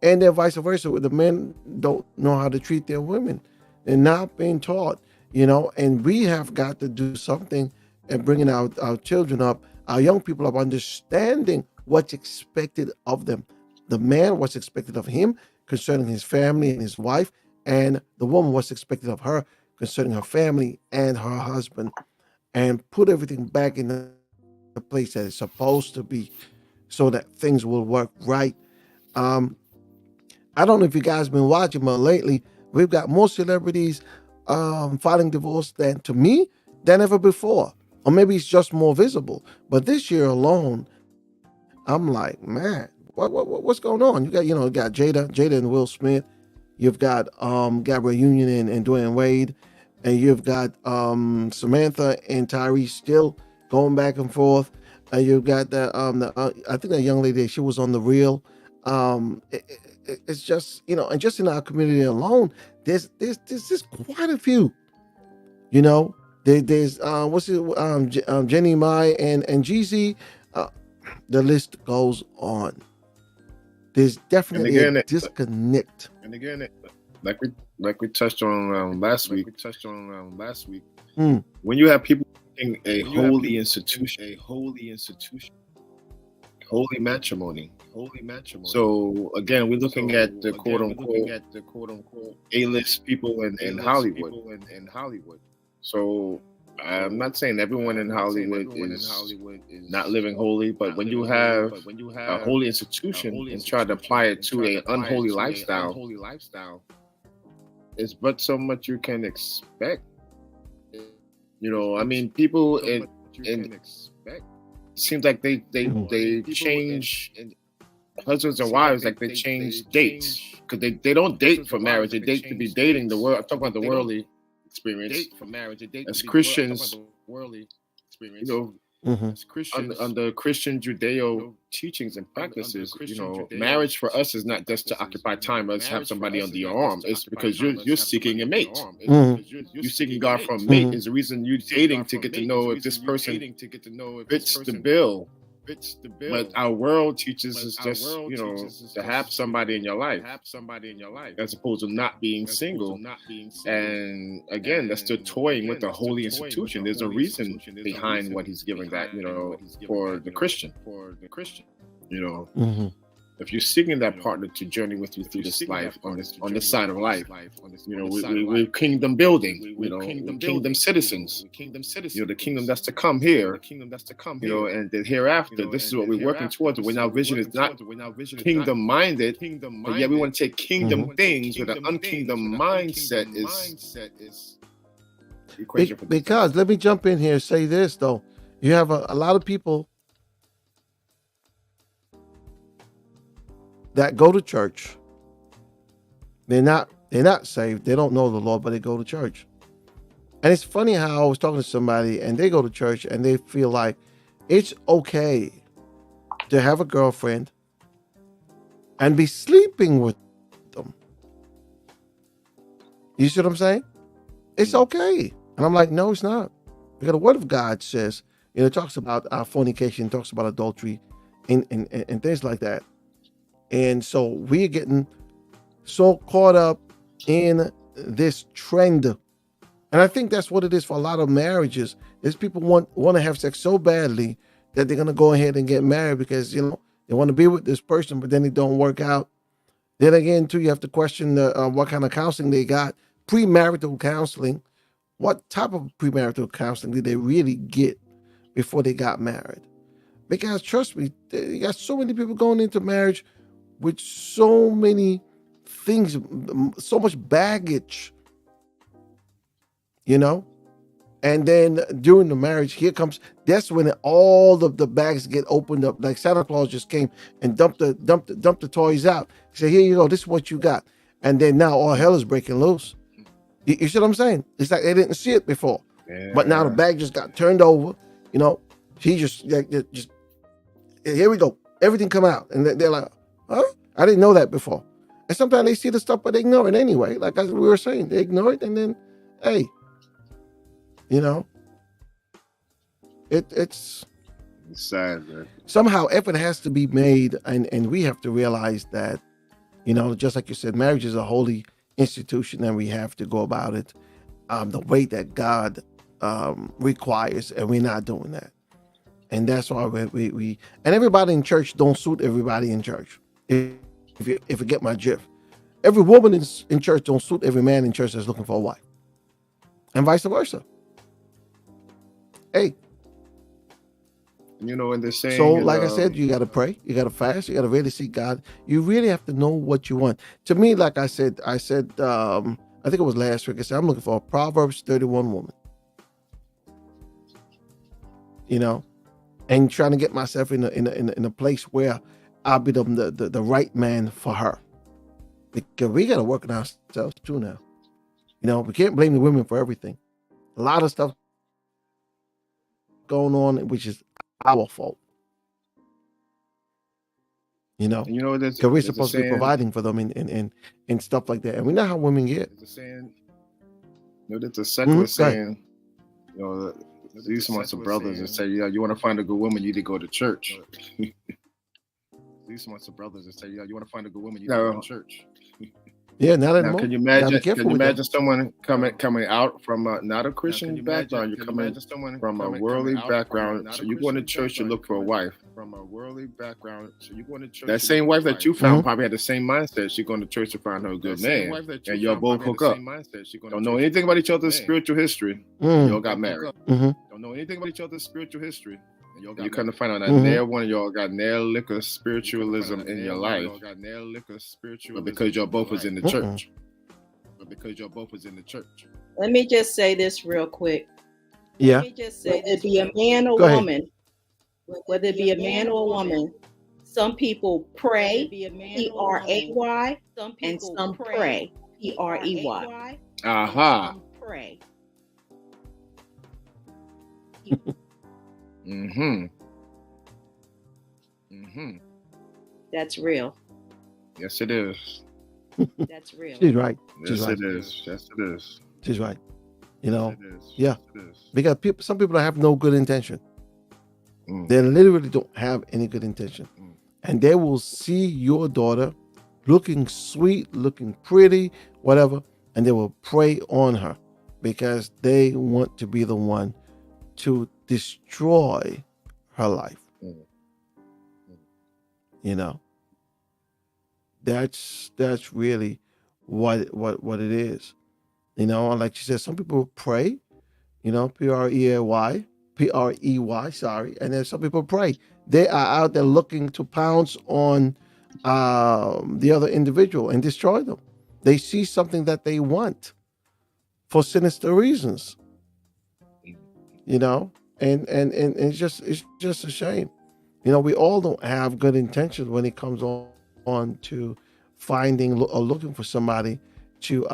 S1: and they're vice versa. Where the men don't know how to treat their women. They're not being taught, and we have got to do something and bringing our children up, our young people up, understanding what's expected of them. The man, what's expected of him concerning his family and his wife, and the woman, what's expected of her concerning her family and her husband, and put everything back in the place that it's supposed to be so that things will work right. Um, I don't know if you guys been watching, but lately we've got more celebrities filing divorce than ever before. Or maybe it's just more visible. But this year alone, I'm like, man, what's going on? You got Jada and Will Smith. You've got Gabrielle Union and Dwayne Wade, and you've got Samantha and Tyrese still going back and forth. And you've got I think that young lady, she was on The Real. It's just, and just in our community alone, there's quite a few. There's Jenny Mai and Jeezy. The list goes on. There's definitely a disconnect.
S2: And again, like we touched on last week. When you have people in a holy institution, holy matrimony. So again, we're looking at the quote unquote A-list people in Hollywood. So I'm not saying everyone in Hollywood is not living holy, but when you have a holy institution and try to apply it to an unholy lifestyle, it's but so much you can expect. I mean, people it seems like they change husbands and wives, like they change dates, because they don't date for marriage. They date to be dating the world. I'm talking about the worldly experience. As Christians, under Christian Judeo teachings and practices, marriage for us is not just to occupy time. Let's have somebody under your arm. It's because you're seeking a mate. You're seeking God for a mate. Is the reason you're dating, to get to know if this person fits the bill. But our world teaches us just, to have somebody in your life, as opposed to not being single. And again, that's still toying with the holy institution. There's a reason behind what he's giving that, for the Christian. If you're seeking that partner to journey with you through this life, on this side of life, we're kingdom building, kingdom citizens, the kingdom that's to come here, and then hereafter. This is what we're working towards. When our vision is not kingdom minded, but yet we want to take kingdom things with an unkingdom mindset is the equation for this.
S1: Because let me jump in here and say this though. You have a lot of people that go to church. They're not saved. They don't know the Lord, but they go to church. And it's funny how I was talking to somebody and they go to church and they feel like it's okay to have a girlfriend and be sleeping with them. You see what I'm saying? It's okay. And I'm like, no, it's not. Because the word of God says, it talks about fornication, talks about adultery and things like that. And so we're getting so caught up in this trend. And I think that's what it is for a lot of marriages. Is people want to have sex so badly that they're going to go ahead and get married because, they want to be with this person, but then it don't work out. Then again, too, you have to question what kind of counseling they got. Premarital counseling. What type of premarital counseling did they really get before they got married? Because trust me, you got so many people going into marriage with so many things, so much baggage, and then during the marriage, that's when all of the bags get opened up. Like Santa Claus just came and dumped the toys out. He said, here you go, this is what you got. And then now all hell is breaking loose. You see what I'm saying? It's like they didn't see it before. Yeah. But now the bag just got turned over, he just here we go. Everything come out. And they're like, huh? I didn't know that before. And sometimes they see the stuff, but they ignore it anyway. Like as we were saying, they ignore it, and then, hey, You know, it's
S2: sad, man.
S1: somehow effort has to be made, and we have to realize that, just like you said, marriage is a holy institution, and we have to go about it the way that God requires, and we're not doing that. And that's why we and everybody in church don't suit everybody in church. If you get my drift, every woman in church don't suit every man in church that's looking for a wife, and vice versa. Hey,
S2: And they're saying.
S1: so like I said, you got to pray, you got to fast, you got to really seek God. You really have to know what you want. To me, like I said, I think it was last week. I said I'm looking for a Proverbs 31 woman. And trying to get myself in a place where I'll be the right man for her. Because we got to work on ourselves too now. We can't blame the women for everything. A lot of stuff going on, which is our fault. Because we're supposed to be providing for them and stuff like that. And we know how women get.
S2: There's a saying. There's a secular saying. These amongst the brothers and say, you want to find a good woman, you need to go to church. These amongst the brothers and say, you want to find a good woman, you need to go to church.
S1: Yeah, not anymore.
S2: Now, can you imagine someone coming out from not a Christian background? You're coming from a worldly background, so you go to church to look for a wife. From a worldly background, so you go to church. That same wife that you found probably had the same mindset. She's going to church to find her a good man, and y'all both hook up. Don't know anything about each other's spiritual history. Y'all got married. Don't know anything about each other's spiritual history. You kind of find out that near one of y'all got nail liquor spiritualism in your life, but because y'all both was in the church.
S3: Let me just say this real quick.
S1: Yeah.
S3: Whether it be a man or woman, some people pray, P-R-A-Y, and some pray, P-R-E-Y.
S2: Aha.
S3: Pray. That's real.
S2: Yes, it is.
S3: That's real.
S1: She's right.
S2: Yes, it is. Yes, it is.
S1: She's right.
S2: Yeah.
S1: Because some people have no good intention. They literally don't have any good intention. And they will see your daughter looking sweet, looking pretty, whatever, and they will prey on her because they want to be the one to destroy her life. That's really what it is. Like you said, some people pray, P-R-E-Y, sorry, and then some people pray. They are out there looking to pounce on the other individual and destroy them. They see something that they want for sinister reasons. And it's just a shame. We all don't have good intentions when it comes on to finding or looking for somebody to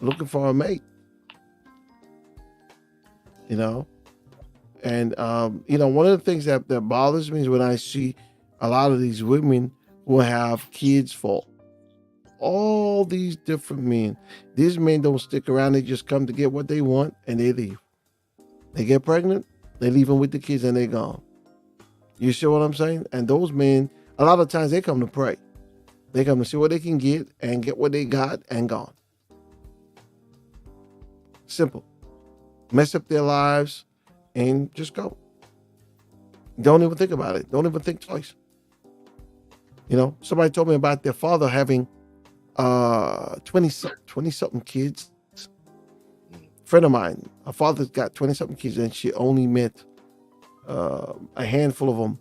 S1: looking for a mate. And one of the things that bothers me is when I see a lot of these women who have kids for all these different men. These men don't stick around, they just come to get what they want and they leave. They get pregnant, they leave them with the kids and they're gone. You see what I'm saying? And those men, a lot of times they come to pray. They come to see what they can get and get what they got and gone. Simple. Mess up their lives and just go. Don't even think about it. Don't even think twice. Somebody told me about their father having 20-something kids. Friend of mine, her father's got 20-something kids and she only met a handful of them,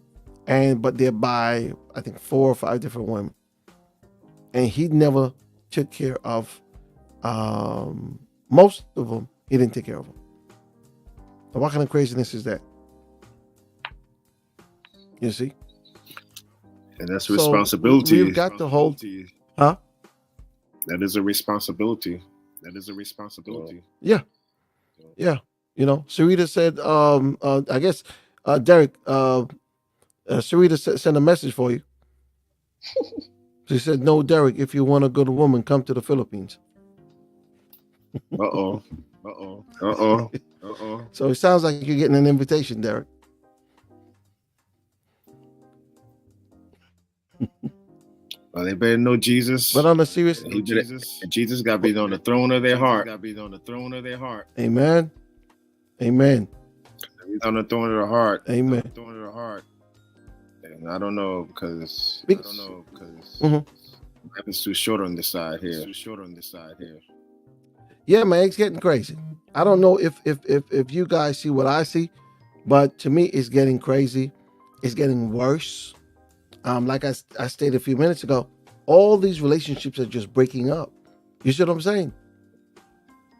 S1: but they're by I think 4 or 5 different women, and he never took care of most of them. He didn't take care of them. So what kind of craziness is that? You see,
S2: and that's a responsibility.
S1: We've got the whole, huh?
S2: That is a responsibility. Yeah.
S1: Sarita said, I guess, Derek, Sarita sent a message for you. She said, no, Derek, if you want a good woman, come to the Philippines.
S2: Uh-oh.
S1: So it sounds like you're getting an invitation, Derek.
S2: Well, they better know Jesus.
S1: But on a serious,
S2: Jesus got to be on the throne of their heart.
S1: Amen. Amen.
S2: He's on the throne of the heart.
S1: Amen.
S2: And I don't know because
S1: Mhm.
S2: it's too short on this side here.
S1: Yeah, man, it's getting crazy. I don't know if you guys see what I see, but to me, it's getting crazy. It's getting worse. Like I stated a few minutes ago, all these relationships are just breaking up. You see what I'm saying?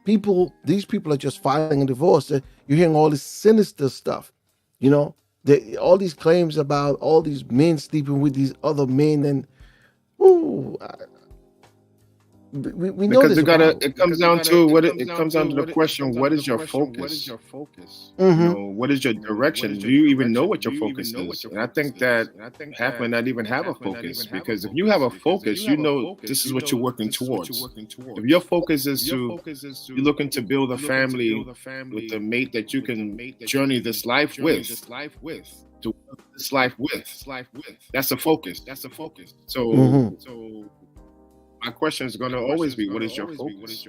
S1: These people are just filing a divorce. You're hearing all this sinister stuff. You know, all these claims about all these men sleeping with these other men, and we know
S2: because
S1: this.
S2: it comes down to the question: what is your focus?
S1: Mm-hmm.
S2: You know, what is your direction? Do you even know what your focus is? And I think that half may not even have a focus, because if you have a focus, you know this is what you're working towards. If your focus is you're looking to build a family with a mate that you can journey this life with, to work this life with, that's a focus. So my question is going to always be, what is your focus?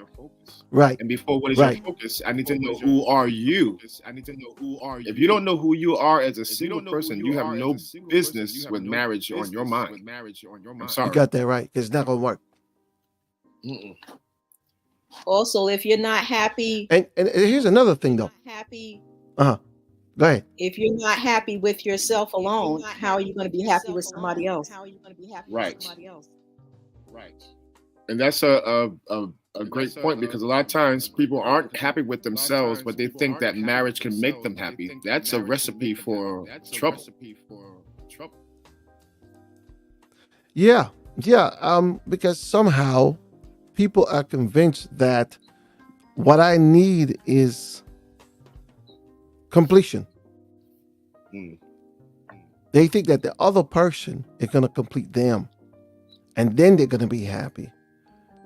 S1: Right.
S2: And before what is your focus, I need to know who are you. If you don't know who you are as a single person, you have no business with marriage on your mind. I'm sorry.
S1: You got that right. It's not going to work.
S3: Also, if you're not happy,
S1: and here's another thing though. Go ahead.
S3: If you're not happy with yourself alone, how are you going to be happy with somebody else?
S2: Right. And that's a great point, because a lot of times people aren't happy with themselves, but they think that marriage can make them happy. That's a recipe for trouble.
S1: Yeah. Because somehow people are convinced that what I need is completion. They think that the other person is going to complete them, and then they're going to be happy.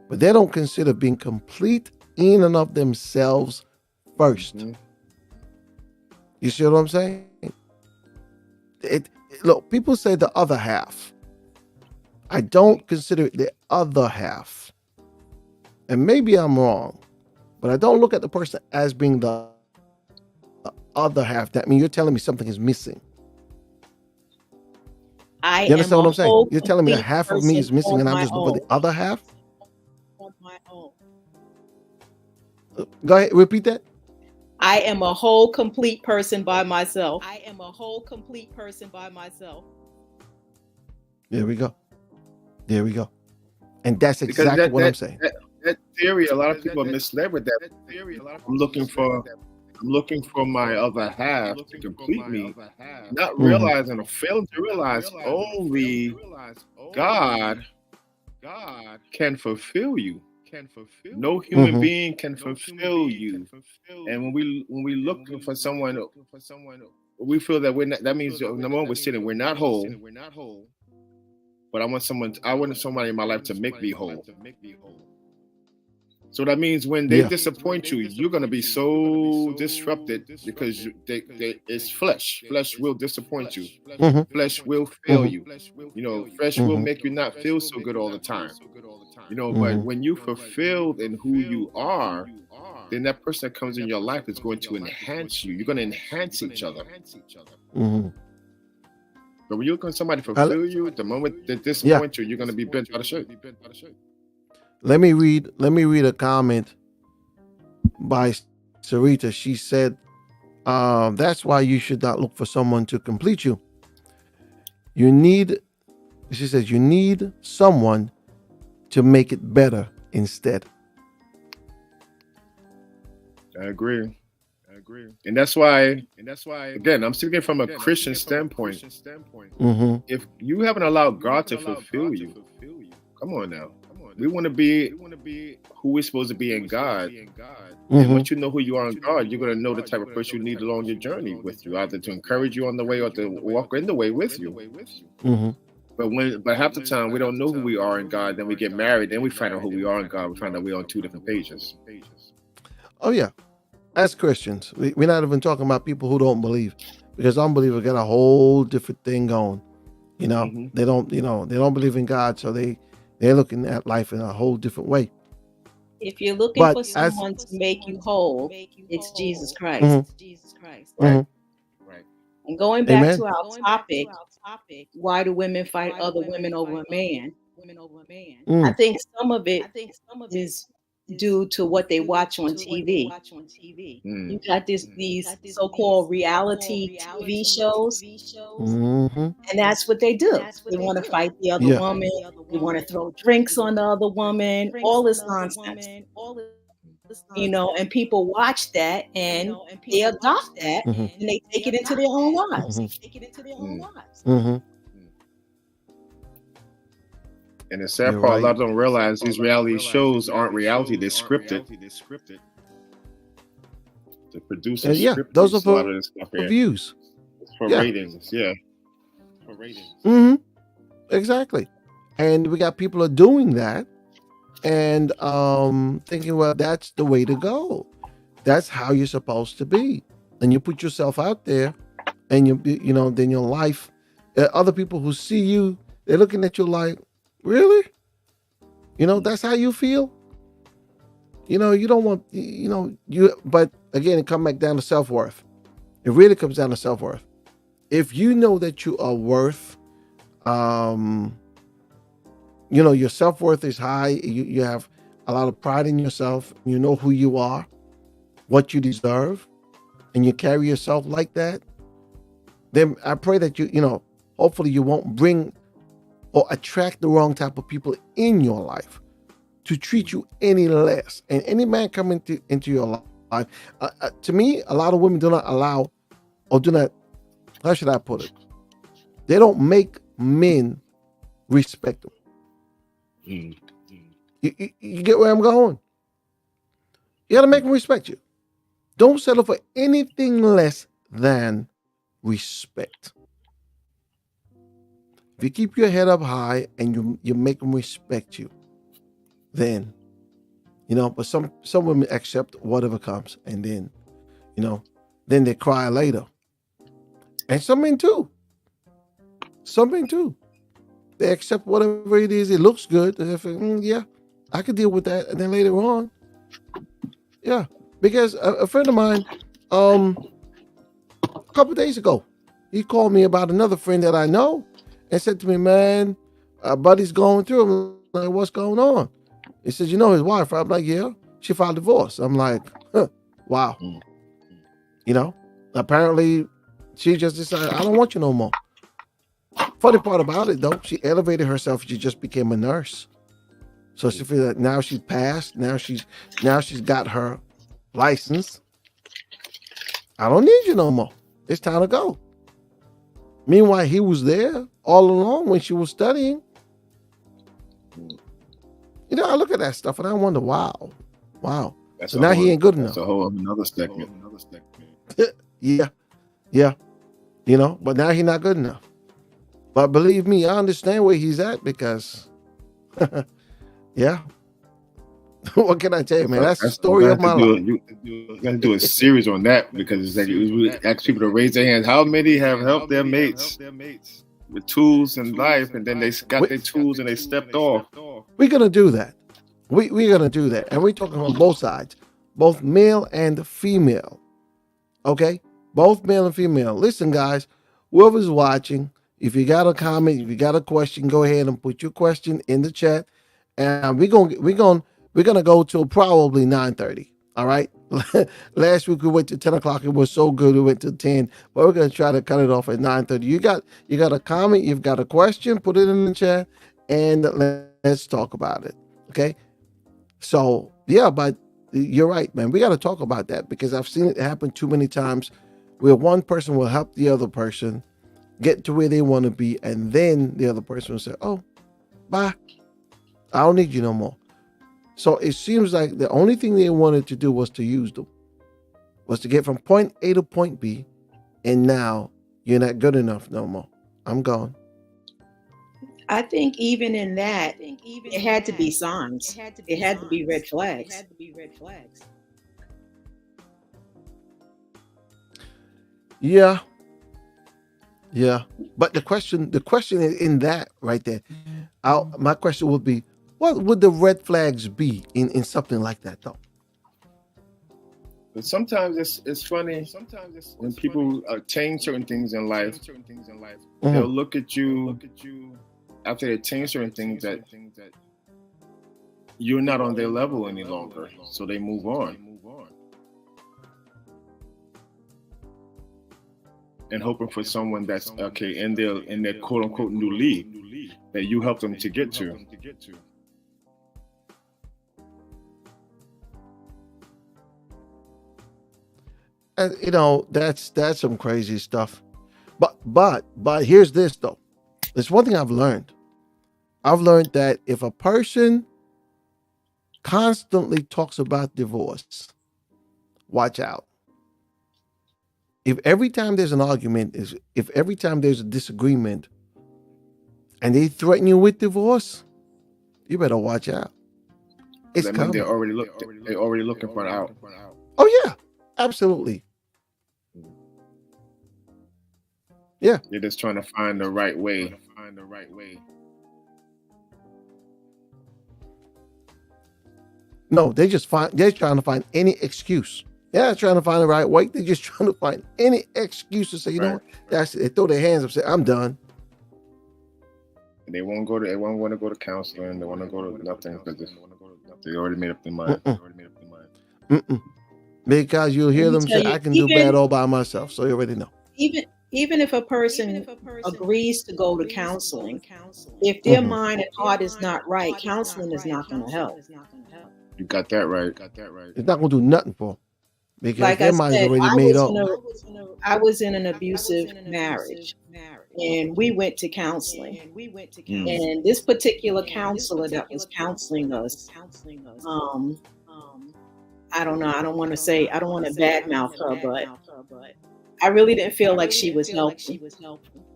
S1: But they don't consider being complete in and of themselves first. You see what I'm saying? Look, people say the other half. I don't consider it the other half. And maybe I'm wrong, but I don't look at the person as being the other half. That means you're telling me something is missing. You understand what I'm saying? You're telling me a half of me is missing, and I'm just looking for the other half? Go ahead, repeat that.
S3: I am a whole, complete person by myself.
S1: There we go. And that's exactly what I'm saying.
S2: That theory, a lot of people are misled with that. I'm looking for my other half to complete me, not realizing or failing to realize only God can fulfill you. No human being can fulfill you. And when we look for someone, we feel that we're not, that means number one, we're sitting, we're not whole. But I want somebody in my life to make me whole. So that means when they disappoint you, you're going to be so disrupted, because it's flesh. Flesh will disappoint you. Flesh will fail you. You know, flesh will make you not feel so good all the time. You know, but when you fulfilled in who you are, then that person that comes in your life is going to enhance you. You're going to enhance each other. But when you look at somebody fulfill you, the moment they disappoint you, you're going to be bent out of shape.
S1: Let me read a comment by Sarita. She said, that's why you should not look for someone to complete you. She says, you need someone to make it better instead.
S2: I agree. And that's why, again, I'm speaking from a Christian standpoint. If you haven't allowed God to fulfill you, come on now. We want to be who we're supposed to be in God. And once you know who you are in God, you're going to know the type of person you need along your journey with you, either to encourage you on the way or to walk in the way with you. But half the time we don't know who we are in God. Then we get married, then we find out who we are in God. We find out we're on two different pages.
S1: Oh yeah. as Christians, we're not even talking about people who don't believe, because unbelievers got a whole different thing going. You know, they don't, they don't believe in God, so they're looking at life in a whole different way.
S3: If you're looking
S1: But
S3: for
S1: as
S3: someone to make you whole, it's Jesus Christ.
S1: Mhm,
S2: Right.
S1: mhm.
S2: Right.
S3: And going back
S1: Amen.
S3: to our topic, why do women fight other women over a man? I
S1: Mm,
S3: think some of it is due to what they watch on TV.
S2: Mm.
S3: You got these so-called reality TV shows,
S1: mhm.
S3: and that's what they do. They want to fight the other
S1: Yeah.
S3: woman. They want to throw drinks on the other woman. All this nonsense, and people watch that and they adopt that
S1: Mhm,
S3: and they take it into their own lives.
S1: mhm,
S2: Mm.
S1: mhm.
S2: And the sad
S1: You're
S2: part, a lot
S1: right.
S2: of them realize these reality shows aren't reality; they're scripted. The
S1: And
S2: producers
S1: yeah,
S2: script
S1: those are
S2: a lot
S1: for
S2: of this stuff here.
S1: views.
S2: It's for
S1: Yeah.
S2: ratings. Yeah.
S1: Hmm. Exactly. And we got people are doing that and thinking, well, that's the way to go. That's how you're supposed to be. And you put yourself out there, and then your life, other people who see you, they're looking at you like, really? That's how you feel. You don't want, but again, it comes back down to self-worth. It really comes down to self-worth. If you know that you are worth, um, your self-worth is high, you have a lot of pride in yourself, you know who you are, what you deserve, and you carry yourself like that, then I pray that hopefully you won't bring or attract the wrong type of people in your life to treat you any less. And any man coming into your life, to me, a lot of women do not allow, or do not, how should I put it? They don't make men respect them.
S2: Mm.
S1: You get where I'm going? You got to make them respect you. Don't settle for anything less than respect. If you keep your head up high and you make them respect you, then but some women accept whatever comes, and then then they cry later. And some men too. They accept whatever it is. It looks good. They think, yeah, I could deal with that. And then later on, yeah, because a friend of mine, a couple of days ago, he called me about another friend that I know, and said to me, "Man, buddy's going through." I'm like, "What's going on?" He said, "His wife." I'm like, "Yeah, she filed divorce." I'm like, wow. Apparently she just decided, "I don't want you no more." Funny part about it, though, she elevated herself. She just became a nurse. So she feels that now she passed. Now she's got her license. I don't need you no more. It's time to go. Meanwhile, he was there all along when she was studying. I look at that stuff and I wonder, wow. So now he ain't good enough.
S2: That's a whole another segment.
S1: Yeah. But now he's not good enough. But believe me, I understand where he's at, because, yeah. What can I tell you, man? That's the story of my life.
S2: You got to do a series on that, because it's like you ask people to raise their hands. How many have helped their mates with tools in life, and then they got their tools and they stepped off?
S1: We're gonna do that. We're gonna do that, and we're talking on both sides, both male and female. Okay, both male and female. Listen, guys, whoever's watching, if you got a comment, if you got a question, go ahead and put your question in the chat, and we're gonna go till probably 9:30. All right. Last week we went to 10 o'clock. It was so good. We went to 10, but we're gonna try to cut it off at 9:30. You got a comment, you've got a question, put it in the chat, and let's talk about it. Okay. So yeah, but you're right, man. We got to talk about that, because I've seen it happen too many times, where one person will help the other person get to where they want to be, and then the other person will say, "Oh, bye. I don't need you no more." So it seems like the only thing they wanted to do was to use them, was to get from point A to point B, and now you're not good enough no more. I'm gone.
S3: I think even in that, it had to be signs. It had to be red flags.
S1: Yeah, yeah. But the question in that right there, my question would be, what would the red flags be in something like that though?
S2: But sometimes it's funny. Sometimes it's when people change certain things in life, they'll
S1: Mhm.
S2: look at you after they change certain things that you're not on their level any longer, so they move on and hoping for someone that's okay in their quote unquote new league that you help them to get to.
S1: And that's some crazy stuff. But here's this though. There's one thing I've learned. I've learned that if a person constantly talks about divorce, watch out. If every time there's an argument, if every time there's a disagreement, and they threaten you with divorce, you better watch out. It's
S2: That means
S1: coming.
S2: they're already looking for an out.
S1: Oh yeah, absolutely. Yeah.
S2: They're just trying to find the right way.
S1: No, they're trying to find any excuse. They're not trying to find the right way. They're just trying to find any excuse to say, you know what? That's it. They throw their hands up, say, I'm done.
S2: They won't go to. They won't want to go to counseling. They want to go to nothing because they already made up their mind.
S1: Mm-mm. Because you'll hear
S3: Let me
S1: them
S3: tell
S1: say,
S3: you,
S1: I can do bad all by myself. So you already know.
S3: even if a person agrees to go to counseling, if their
S1: Mhm.
S3: mind and heart is not right, counseling is not going to help.
S2: You got that right.
S1: It's not going to do nothing for them because
S3: Like
S1: their
S3: I
S1: mind's
S3: said,
S1: already made up.
S3: I was in an abusive marriage, and we went to counseling. And this particular counselor that was counseling us, I don't know. I don't want to badmouth her, but I really didn't feel like she was helping.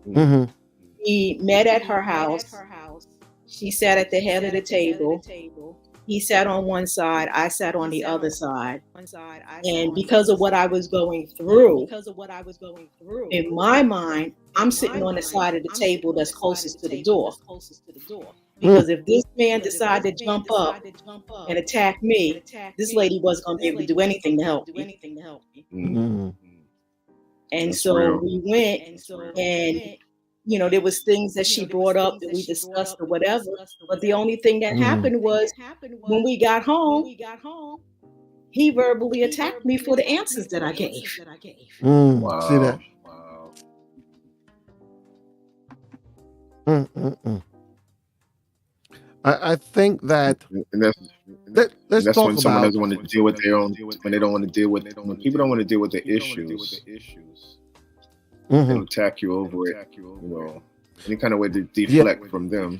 S1: Mm-hmm.
S3: We met at her house. She sat at the head of the table. He sat on one side, I sat on the other side. And because of what I was going through, in my mind, I'm sitting on the side of the table that's closest to the door. Because if this man decided to jump up and attack me, this lady wasn't going to be able to do anything to help me.
S1: Mm-hmm.
S3: And
S2: That's
S3: so
S2: real.
S3: we went, and there was things that she brought up that we discussed or whatever. But the only thing that happened was when we got home, he verbally attacked me for the answers that I gave.
S1: See that?
S2: Wow.
S1: Mm-mm-mm. I think that
S2: And
S1: let's
S2: that's
S1: talk
S2: when someone
S1: about.
S2: doesn't want to deal with their own. When they don't want to deal with. When people don't want to deal with their issues,
S1: Mhm.
S2: they'll attack you over it. Any kind of way to deflect from them.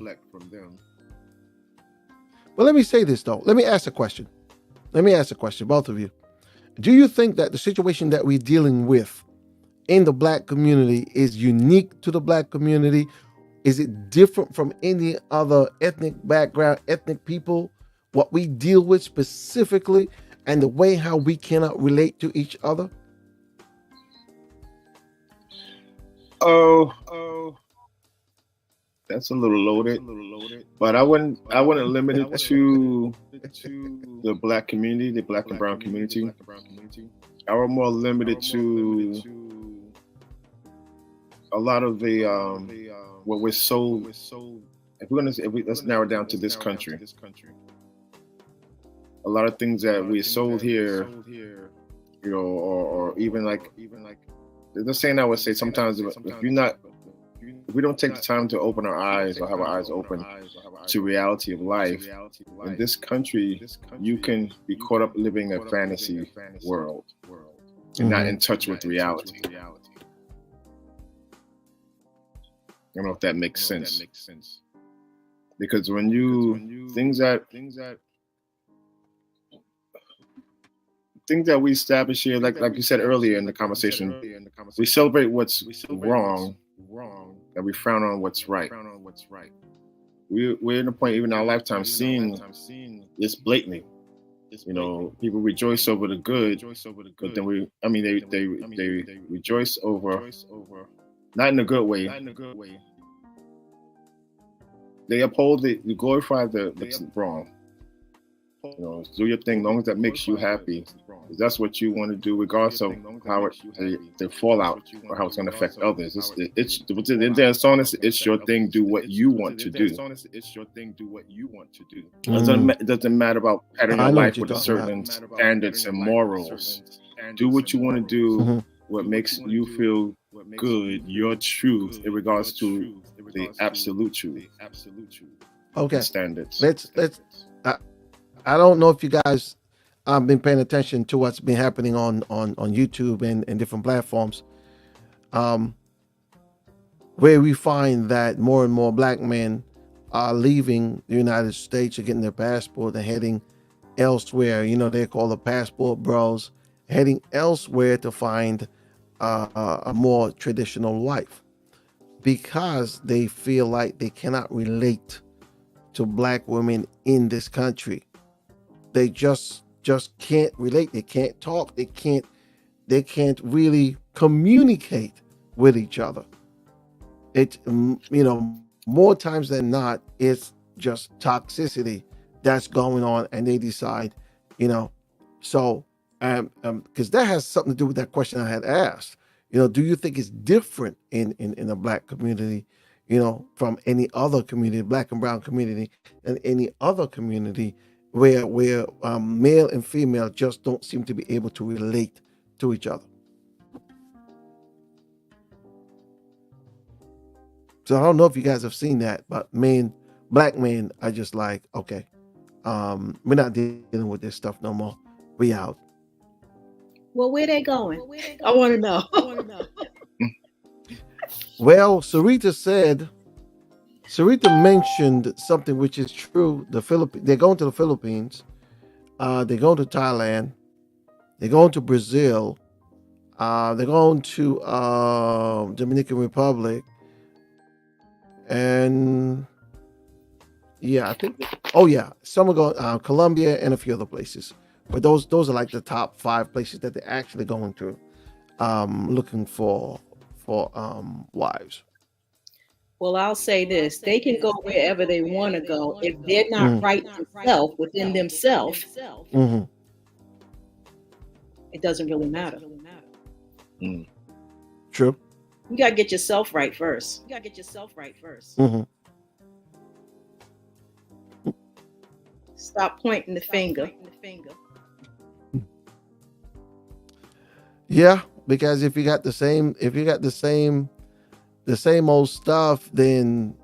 S1: Well, let me say this though. Let me ask a question. Both of you. Do you think that the situation that we're dealing with in the black community is unique to the black community? Is it different from any other ethnic background, ethnic people? What we deal with specifically, and the way how we cannot relate to each other?
S2: Oh, that's a little loaded. But I wouldn't limit it to the black community, the black and brown community. I would more limit it to a lot of the what we're so. Let's narrow it down to this country. A lot of things that we're sold here, or even like the saying I would say sometimes if we don't take the time to open our eyes or have our eyes open to reality of life in this country, you can be caught up living a fantasy world and not in touch with reality. I don't know if that makes sense. Because when things that we establish here, like you said earlier in the conversation, we celebrate what's wrong and we frown on what's right. We're in a point, even in our lifetime, seeing this blatantly. People rejoice over the good, but then they rejoice over, not in a good way. They uphold you glorify the wrong. Do your thing, long as that makes you happy. Because that's what you want to do, regardless of how the fallout or how it's going to affect others. It's your thing. Do what you want to do. It doesn't matter about patterning your life with a certain standards and morals. Do what you want to do. What makes you feel good, your truth, in regards to the absolute truth.
S1: Okay.
S2: Standards.
S1: Let's. I don't know if you guys been paying attention to what's been happening on YouTube and different platforms, where we find that more and more black men are leaving the United States or getting their passport and heading elsewhere. They're called the passport bros, heading elsewhere to find a more traditional life because they feel like they cannot relate to black women in this country. They just can't relate. They can't talk. They can't really communicate with each other. It more times than not, it's just toxicity that's going on, and they decide, so because that has something to do with that question I had asked. Do you think it's different in a black community, from any other community, black and brown community, and any other community where male and female just don't seem to be able to relate to each other? So I don't know if you guys have seen that, but black men are just like, okay, we're not dealing with this stuff no more. We out.
S3: Well, where they going? I want to know.
S1: Well, Sarita mentioned something which is true. They're going to the Philippines. They're going to Thailand. They're going to Brazil. They're going to Dominican Republic. And yeah, I think. Oh yeah, some are going Colombia and a few other places. But those are like the top 5 places that they're actually going to, looking for wives.
S3: Well, I'll say this: they can go wherever they want to go. If they're not right within themselves, it doesn't really matter.
S1: True.
S3: You gotta get yourself right first. Stop pointing the finger.
S1: Yeah, because if you got the same old stuff, then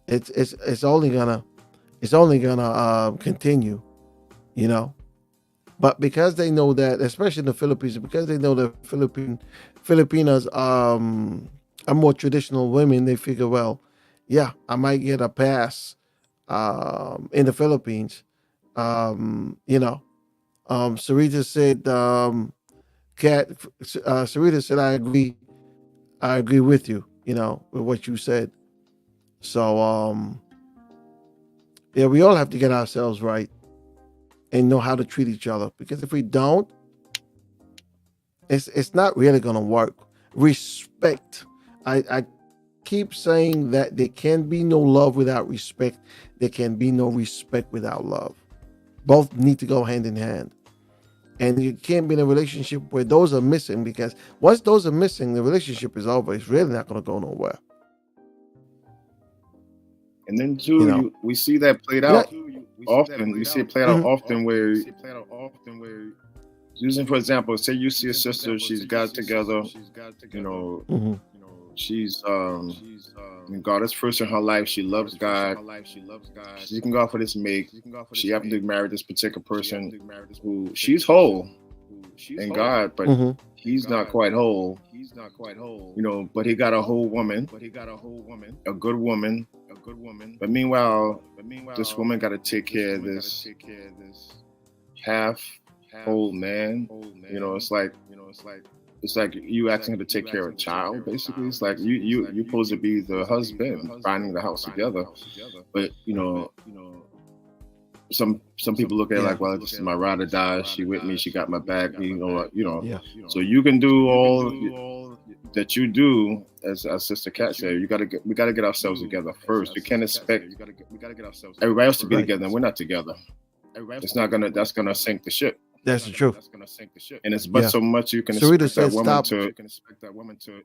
S1: it's only gonna continue, But because they know that, especially in the Philippines, because they know that Filipinas are more traditional women, they figure, well, yeah, I might get a pass in the Philippines. Sarita said, Sarita said, I agree with you, with what you said. So, yeah, we all have to get ourselves right and know how to treat each other, because if we don't, it's not really going to work. Respect. I keep saying that there can be no love without respect. There can be no respect without love. Both need to go hand in hand. And you can't be in a relationship where those are missing, because once those are missing, the relationship is over. It's really not going to go nowhere.
S2: And then too, we see that played out often. We see it played out often where, using for example, say you see a sister, she's got it together, she's God is first in her life. She loves God. She can go out for this mate. She happened to marry this particular person who she's whole in God, but he's not quite whole. But he got a whole woman, a good woman. But meanwhile, this woman got to take care of this half whole man. It's like you asking her to take care of a child, basically. It's like you're supposed to be the husband, finding the house together. But some people look at it like, well, this is my ride or die. She with me. She got my back.
S1: Yeah.
S2: So you can do all that you do, as Sister Cat said. We gotta get ourselves together first. We can't expect everybody else to be together, and we're not together. That's gonna sink the ship.
S1: That's the truth.
S2: And it's but so much you can
S1: Sarita
S2: expect that woman to.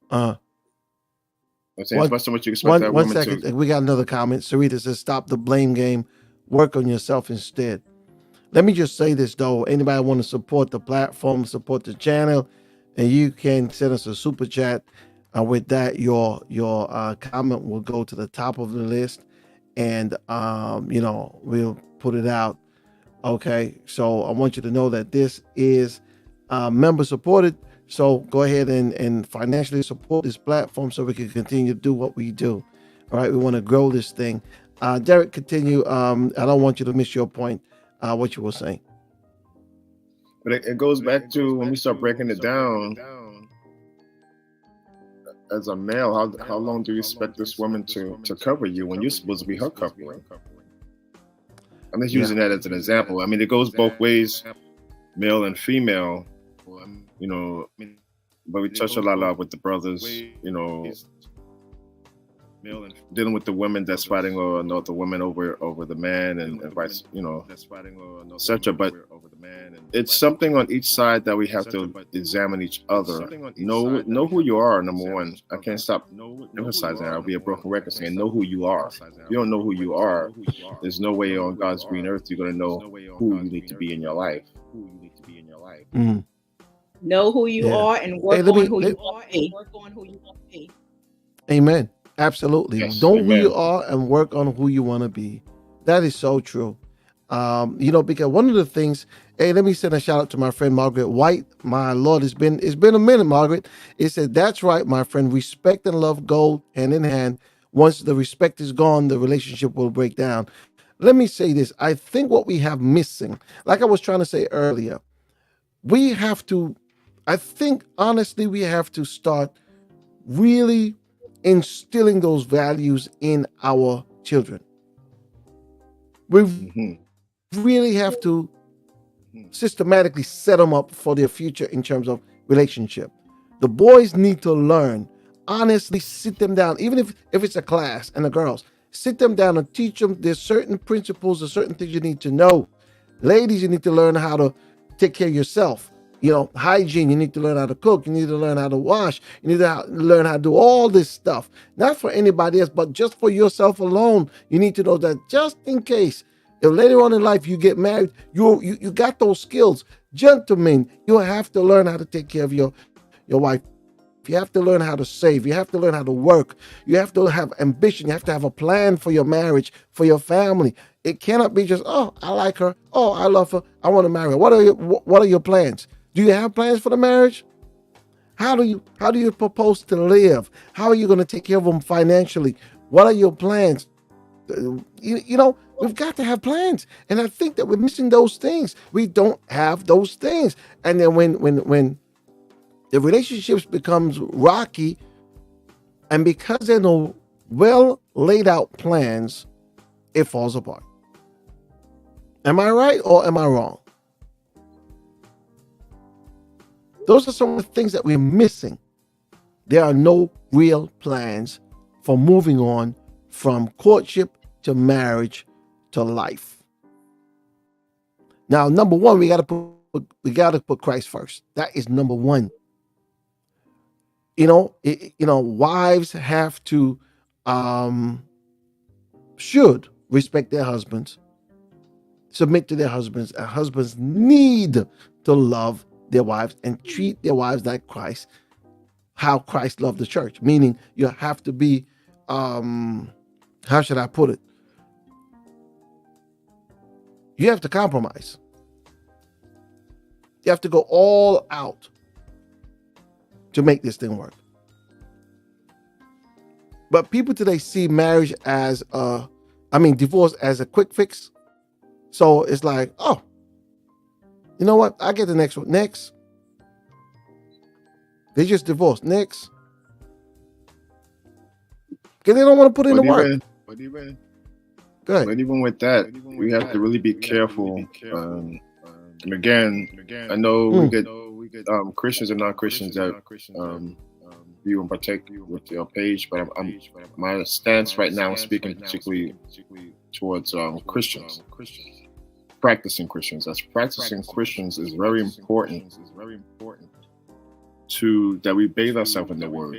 S2: I'm saying it's but so much you can expect that
S1: one
S2: woman
S1: second.
S2: to.
S1: We got another comment. Sarita says, "Stop the blame game. Work on yourself instead." Let me just say this though. Anybody want to support the platform, support the channel, and you can send us a super chat. With that, your comment will go to the top of the list, and we'll put it out. Okay, so I want you to know that this is member supported. So go ahead and financially support this platform so we can continue to do what we do. All right, we want to grow this thing. Derek, continue. I don't want you to miss your point. What you were saying.
S2: But it goes back to when we start breaking it down. As a male, how long do you expect this woman to cover you when you're supposed to be her covering? I'm just using that as an example. I mean, it goes both ways, male and female. But we touch a lot with the brothers. Dealing with the women that's fighting the women over the man and vice, etc. But it's something on each side that we have to examine each other. Know who you are. Number one, I can't stop emphasizing that. I'll be a broken record saying know who you are. If you don't know who you are, there's no way on God's green earth you're going to know who you need to be in your life.
S1: Mm.
S3: Know who you are and work on who you want to be.
S1: Amen. Absolutely.
S2: Yes,
S1: Know
S2: amen.
S1: who you are and work on who you want to be. That is so true. Because one of the things, hey, let me send a shout out to my friend Margaret White. My Lord, it's been a minute, Margaret. It said, that's right, my friend. Respect and love go hand in hand. Once the respect is gone, the relationship will break down. Let me say this. I think what we have missing, like I was trying to say earlier, I think honestly, we have to start really instilling those values in our children. We really have to systematically set them up for their future in terms of relationship. The boys need to learn, honestly, sit them down, even if it's a class, and the girls, sit them down and teach them there's certain principles, there's certain things you need to know. Ladies, you need to learn how to take care of yourself. Hygiene, you need to learn how to cook, you need to learn how to wash, you need to learn how to do all this stuff. Not for anybody else, but just for yourself alone. You need to know that just in case, if later on in life you get married, you got those skills. Gentlemen, you have to learn how to take care of your wife. You have to learn how to save. You have to learn how to work. You have to have ambition. You have to have a plan for your marriage, for your family. It cannot be just, oh, I like her. Oh, I love her. I want to marry her. What are your plans? Do you have plans for the marriage? How do you propose to live? How are you going to take care of them financially? What are your plans? We've got to have plans. And I think that we're missing those things. We don't have those things. And then when the relationships becomes rocky, and because there are no well laid out plans, it falls apart. Am I right or am I wrong? Those are some of the things that we're missing. There are no real plans for moving on from courtship to marriage to life. Now, number one, we got to put Christ first. That is number one. Wives have to should respect their husbands, submit to their husbands, and husbands need to love their wives and treat their wives like how Christ loved the church. Meaning you have to be, how should I put it? You have to compromise. You have to go all out to make this thing work. But people today see marriage as divorce as a quick fix. So it's like, oh, you know what? I get the next one. Next. They just divorced. Next. Because they don't want to put in the work. Because Go ahead.
S2: But even with that, we have to really be careful. And again, I know we get Christians and non-Christians that view and partake with your page, but my stance right now is speaking particularly towards Christians, practicing Christians. As practicing Christians is very important to that we bathe ourselves in the Word.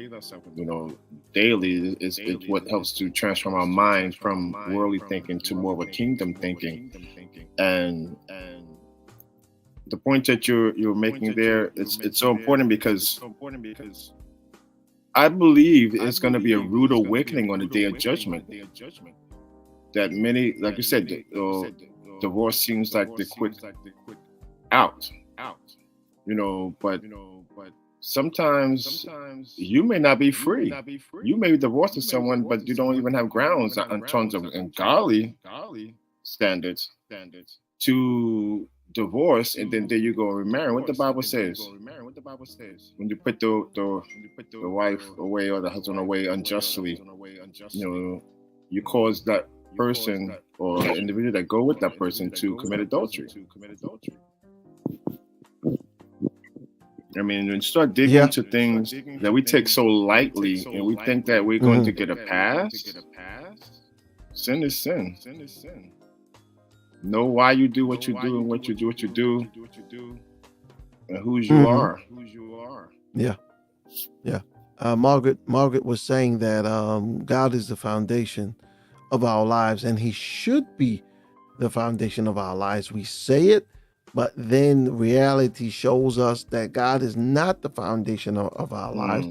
S2: You know, daily is what helps to transform our mind from worldly thinking to more of a kingdom thinking. And the point that you're making there, it's so important because I believe it's going to be a rude awakening on the day of judgment. That many, like you said, divorce seems like the quick out. You know, but sometimes you may not be free. You may be divorced to someone, but you don't even have grounds in terms of godly standards to divorce, and then there you go remarry. What the Bible says, when you put the wife away or the husband away unjustly, you know, you cause that person or the individual that go with that person to commit adultery. I mean, when you start digging into things that we take so lightly and we think that we're going to get a pass, sin is sin. Know why you do what you do and what you do, and whose you are.
S1: Yeah. Margaret was saying that God is the foundation of our lives, and He should be the foundation of our lives. We say it, but then reality shows us that God is not the foundation of our lives,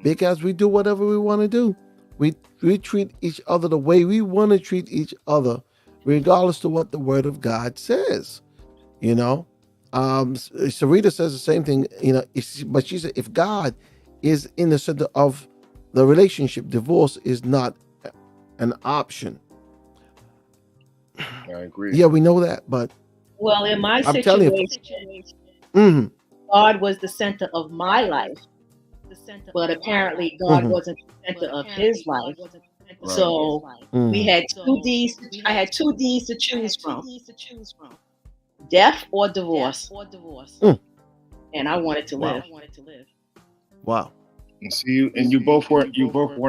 S1: because we do whatever we want to do. We treat each other the way we want to treat each other, regardless of what the Word of God says. You know, Sarita says the same thing. You know, but she said if God is in the center of the relationship, divorce is not an option.
S2: I agree.
S1: Yeah, we know that, but
S3: well, in my
S1: I'm telling
S3: situation, God was the center of my life, but apparently God wasn't the center of His life. Right. So we had two D's. I had two D's to choose from: death or divorce. And I wanted to live.
S1: Wow.
S2: And see, and you both weren't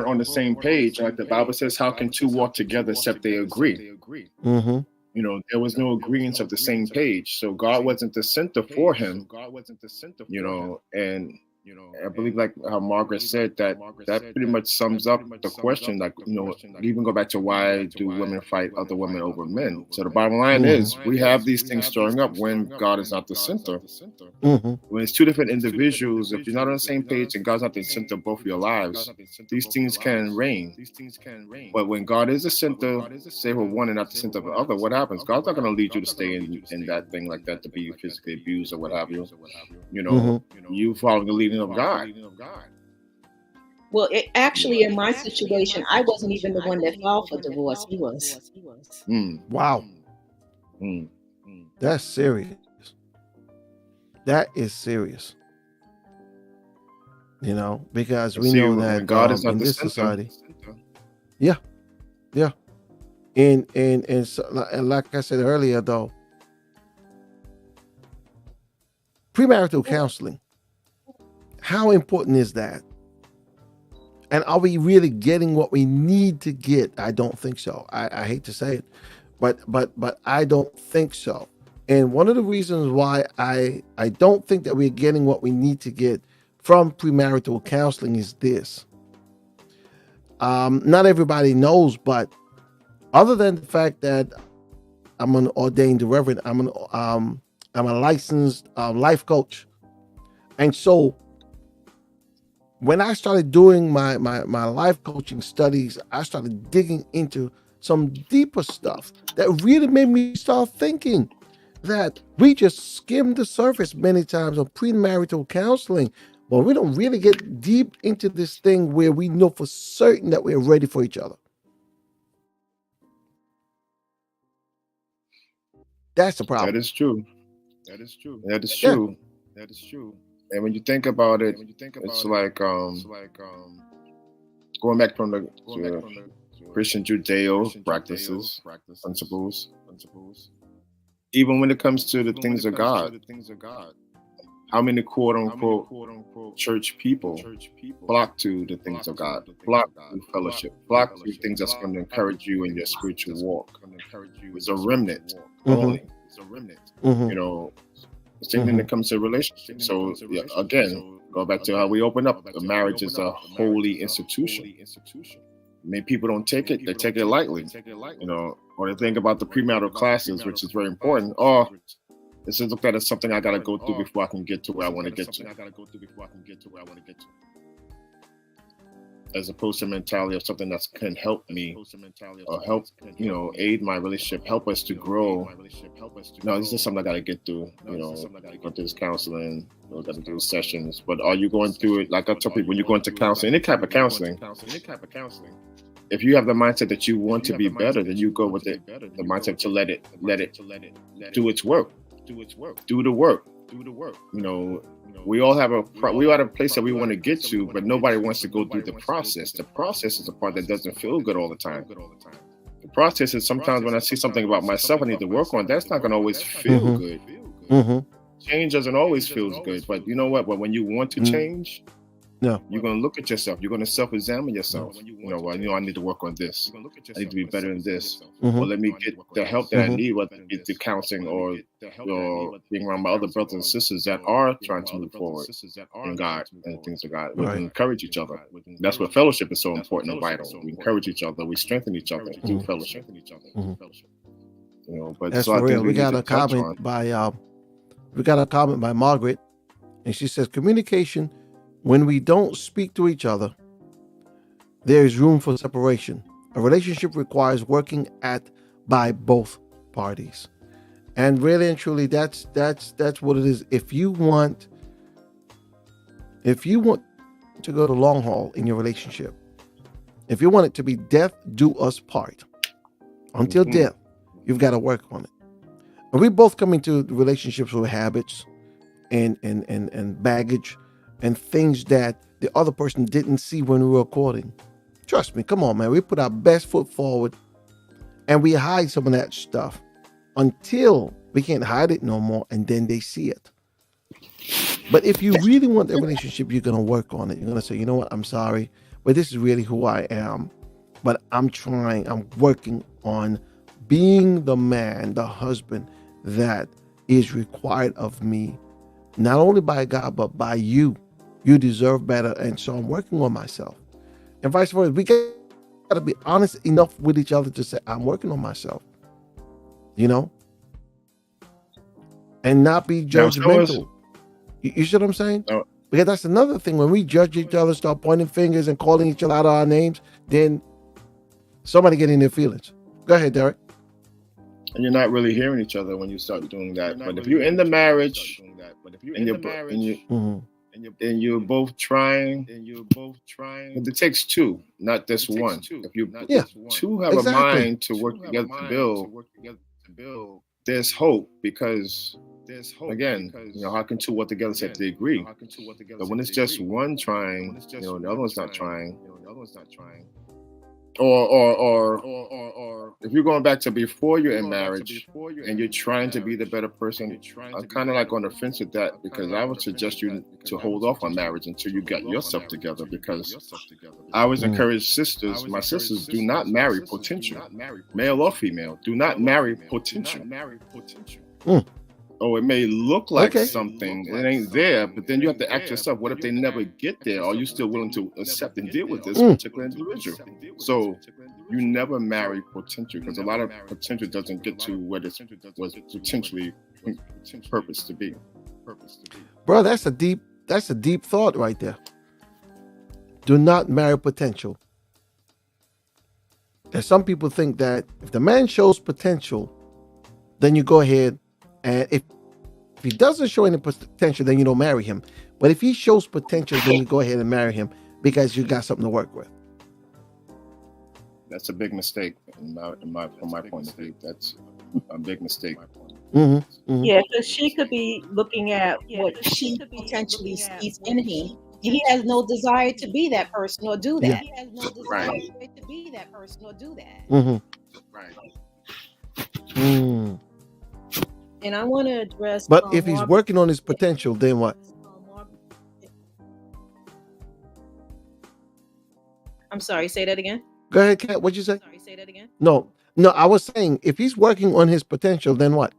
S2: on the same page. Like the Bible says, how can two walk together except they agree? You know, there was no agreement of the same page. So God wasn't the center for him. You know, and I believe, like how Margaret said, that pretty much sums up the question. Like, you know, even go back to why do women fight other women over men? So the bottom line is we have these things stirring up when God is not the center. When it's two different individuals, if you're not on the same page and God's not the center of both of your lives, these things can reign. But when God is the center, say for one and not the center of the other, what happens? God's not going to lead you to stay in that thing like that, to be physically abused or what have you. You know, you follow the leading of God.
S3: Well, actually, in my situation, I wasn't even the one that filed for divorce. He was.
S1: Wow. That's serious. That is serious. You know, because we know that
S2: God is not
S1: in
S2: the
S1: this
S2: center.
S1: society. Yeah. And like I said earlier, though, premarital counseling, how important is that? And are we really getting what we need to get? I don't think so. I hate to say it, but I don't think so. And one of the reasons why I don't think that we're getting what we need to get from premarital counseling is this. Not everybody knows, but other than the fact that I'm an ordained reverend, I'm a licensed life coach, and so when I started doing my life coaching studies, I started digging into some deeper stuff that really made me start thinking that we just skim the surface many times on premarital counseling, but we don't really get deep into this thing where we know for certain that we're ready for each other. That's the problem.
S2: That is true. And when you think about it, it's like going back from the Christian Judeo practices, principles. Even when it comes to the things of God, how many quote unquote church people flock to the things of God, flock to fellowship, flock to things that's going to encourage you in your spiritual walk? It's a remnant only. You know, the same thing that comes to relationships. So again, go back to how we open up. The marriage is a holy institution. Many people don't take it; they take it lightly. You know, or they think about the premarital classes, which is very important. Or this is looked at as something I got to go through before I can get to where I want to get to. As opposed to mentality of something that can help me or help, aid my relationship, help us to grow. No, this is something I got to get through. Go through this counseling, got to do sessions. But are you going through it? Like I tell people, when you go into counseling, any type of counseling, if you have the mindset that you want to be better, then you go with the mindset to let it do its work. Do the work. We all have we are at a place that we want to get to, but nobody wants to go through the process. The process is the part that doesn't feel good all the time. The process is sometimes when I see something about myself I need to work on, that's not going to always feel good. Change doesn't always feel good, but you know what? But when you want to change, you're going to look at yourself. You're going to self-examine yourself. I need to work on this. I need to be better in this. Or let me get the help that I need, whether it's the counseling or being around my other brothers and sisters that are trying to move forward in God and things of God. We can encourage each other. That's where fellowship is so important and vital. We encourage each other. We strengthen each other through fellowship. But
S1: that's for real. We got a comment by Margaret, and she says communication. When we don't speak to each other, there is room for separation. A relationship requires working by both parties. And really and truly, that's what it is. If you want to go the long haul in your relationship, if you want it to be death do us part, until death, you've got to work on it. And we both come into relationships with habits and baggage and things that the other person didn't see when we were courting. Trust me, come on, man. We put our best foot forward and we hide some of that stuff until we can't hide it no more, and then they see it. But if you really want the relationship, you're going to work on it. You're going to say, you know what, I'm sorry, but this is really who I am. But I'm working on being the man, the husband that is required of me, not only by God, but by you. You deserve better. And so I'm working on myself. And vice versa. We got to be honest enough with each other to say, I'm working on myself. And not be judgmental. You see what I'm saying?
S2: No.
S1: Because that's another thing. When we judge each other, start pointing fingers and calling each other out of our names, then somebody get in their feelings. Go ahead, Derek.
S2: And you're not really hearing each other when you start doing that. But if you're in the marriage, and you're both trying, but it takes two, not just one. If you two have a mind to work together to build, there's hope, because again, how can two work together except they agree? But when it's just one trying, the other one's not trying. Or if you're going back to before you're in marriage and you're trying to be the better person, I'm kind of like on the fence with that, because I would suggest you to hold off on marriage until you got yourself together, because I always encourage my sisters, do not marry potential, male or female. Do not marry potential. Oh, it may look like something, it ain't there, but then you have to ask yourself, what if they never get there? Are you still willing to accept and deal with this particular individual? So you never marry potential, because a lot of potential doesn't get to what it was potentially purposed to be.
S1: Bro, that's a deep thought right there. Do not marry potential. There's some people think that if the man shows potential, then you go ahead, and if he doesn't show any potential, then you don't marry him. But if he shows potential, then you go ahead and marry him, because you got something to work with.
S2: That's a big mistake from my point of view. That's a big mistake.
S3: Yeah, because she could be looking at what she potentially sees in him, he has no desire to be that person or do
S1: Yeah.
S3: that.
S4: He has no
S2: Right.
S4: desire to be that person or do that.
S1: Mm-hmm.
S2: Right.
S1: Mm.
S3: And I want to address
S1: But if he's
S3: Margaret.
S1: working on his potential, then what?
S3: I'm sorry, say that again.
S1: Go ahead, Kat. What'd you say?
S4: Sorry, say that again.
S1: No, I was saying if he's working on his potential, then what?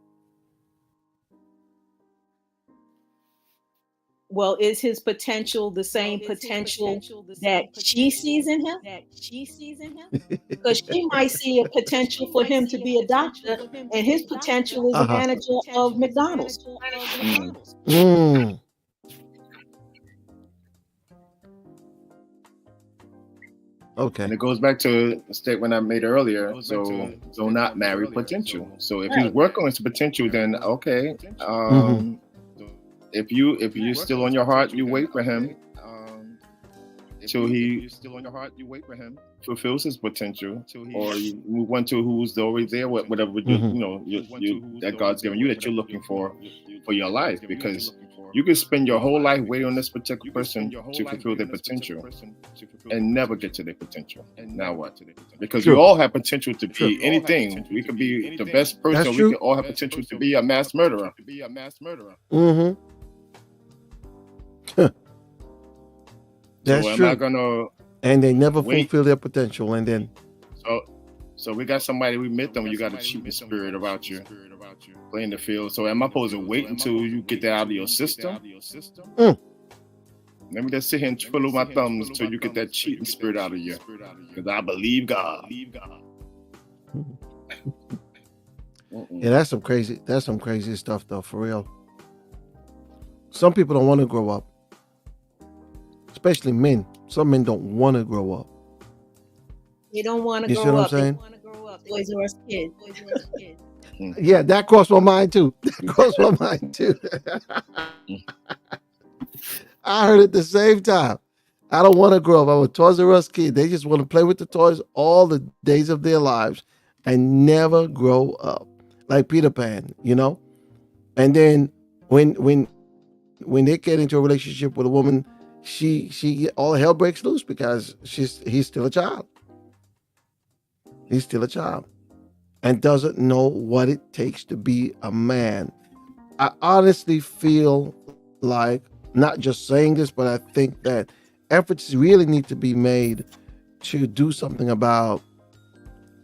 S3: Well, is his potential the same potential that she sees in him? Because she might see a potential for him to be a doctor, and his potential is a
S1: Uh-huh.
S3: manager of McDonald's.
S1: Mm. Okay.
S2: And it goes back to a statement I made earlier. So do not marry potential. So if he's
S3: Right.
S2: working on his potential, then okay.
S1: Mhm.
S2: If you're still on your heart, you wait for him till he fulfills his potential, or you move on to who's already there, whatever
S1: Mhm.
S2: you that God's given you that you're looking for your life, because you can spend your whole life waiting on this particular person to fulfill their potential and never get to their potential. Now what? Because we
S1: True.
S2: all have potential to
S1: True.
S2: be anything. We could be the best person.
S1: That's
S2: We
S1: true.
S2: could all have potential to be a mass murderer.
S1: Mm-hmm. That's
S2: So am
S1: true.
S2: I gonna
S1: And they never
S2: wait?
S1: fulfill their potential, and then
S2: So we got somebody, we met them, you got a cheating spirit about you playing the field. So am I supposed to wait until you get that out of your system?
S1: Mm.
S2: Let me just sit here and twiddle my thumbs until you get that cheating spirit out of you. Because I believe God.
S1: Yeah, that's some crazy stuff though, for real. Some people don't want to grow up, especially men. Some men don't want to grow up.
S3: They don't want to
S1: You see
S3: grow
S1: what I'm
S3: up. They
S1: saying?
S3: Toys R Us kids.
S1: Yeah, that crossed my mind too. That crossed my mind too. I heard it at the same time. I don't want to grow up. I'm a Toys R Us kid. They just want to play with the toys all the days of their lives and never grow up, like Peter Pan, you know. And then when they get into a relationship with a woman, she all hell breaks loose because he's still a child. He's still a child and doesn't know what it takes to be a man. I honestly feel like, not just saying this, but I think that efforts really need to be made to do something about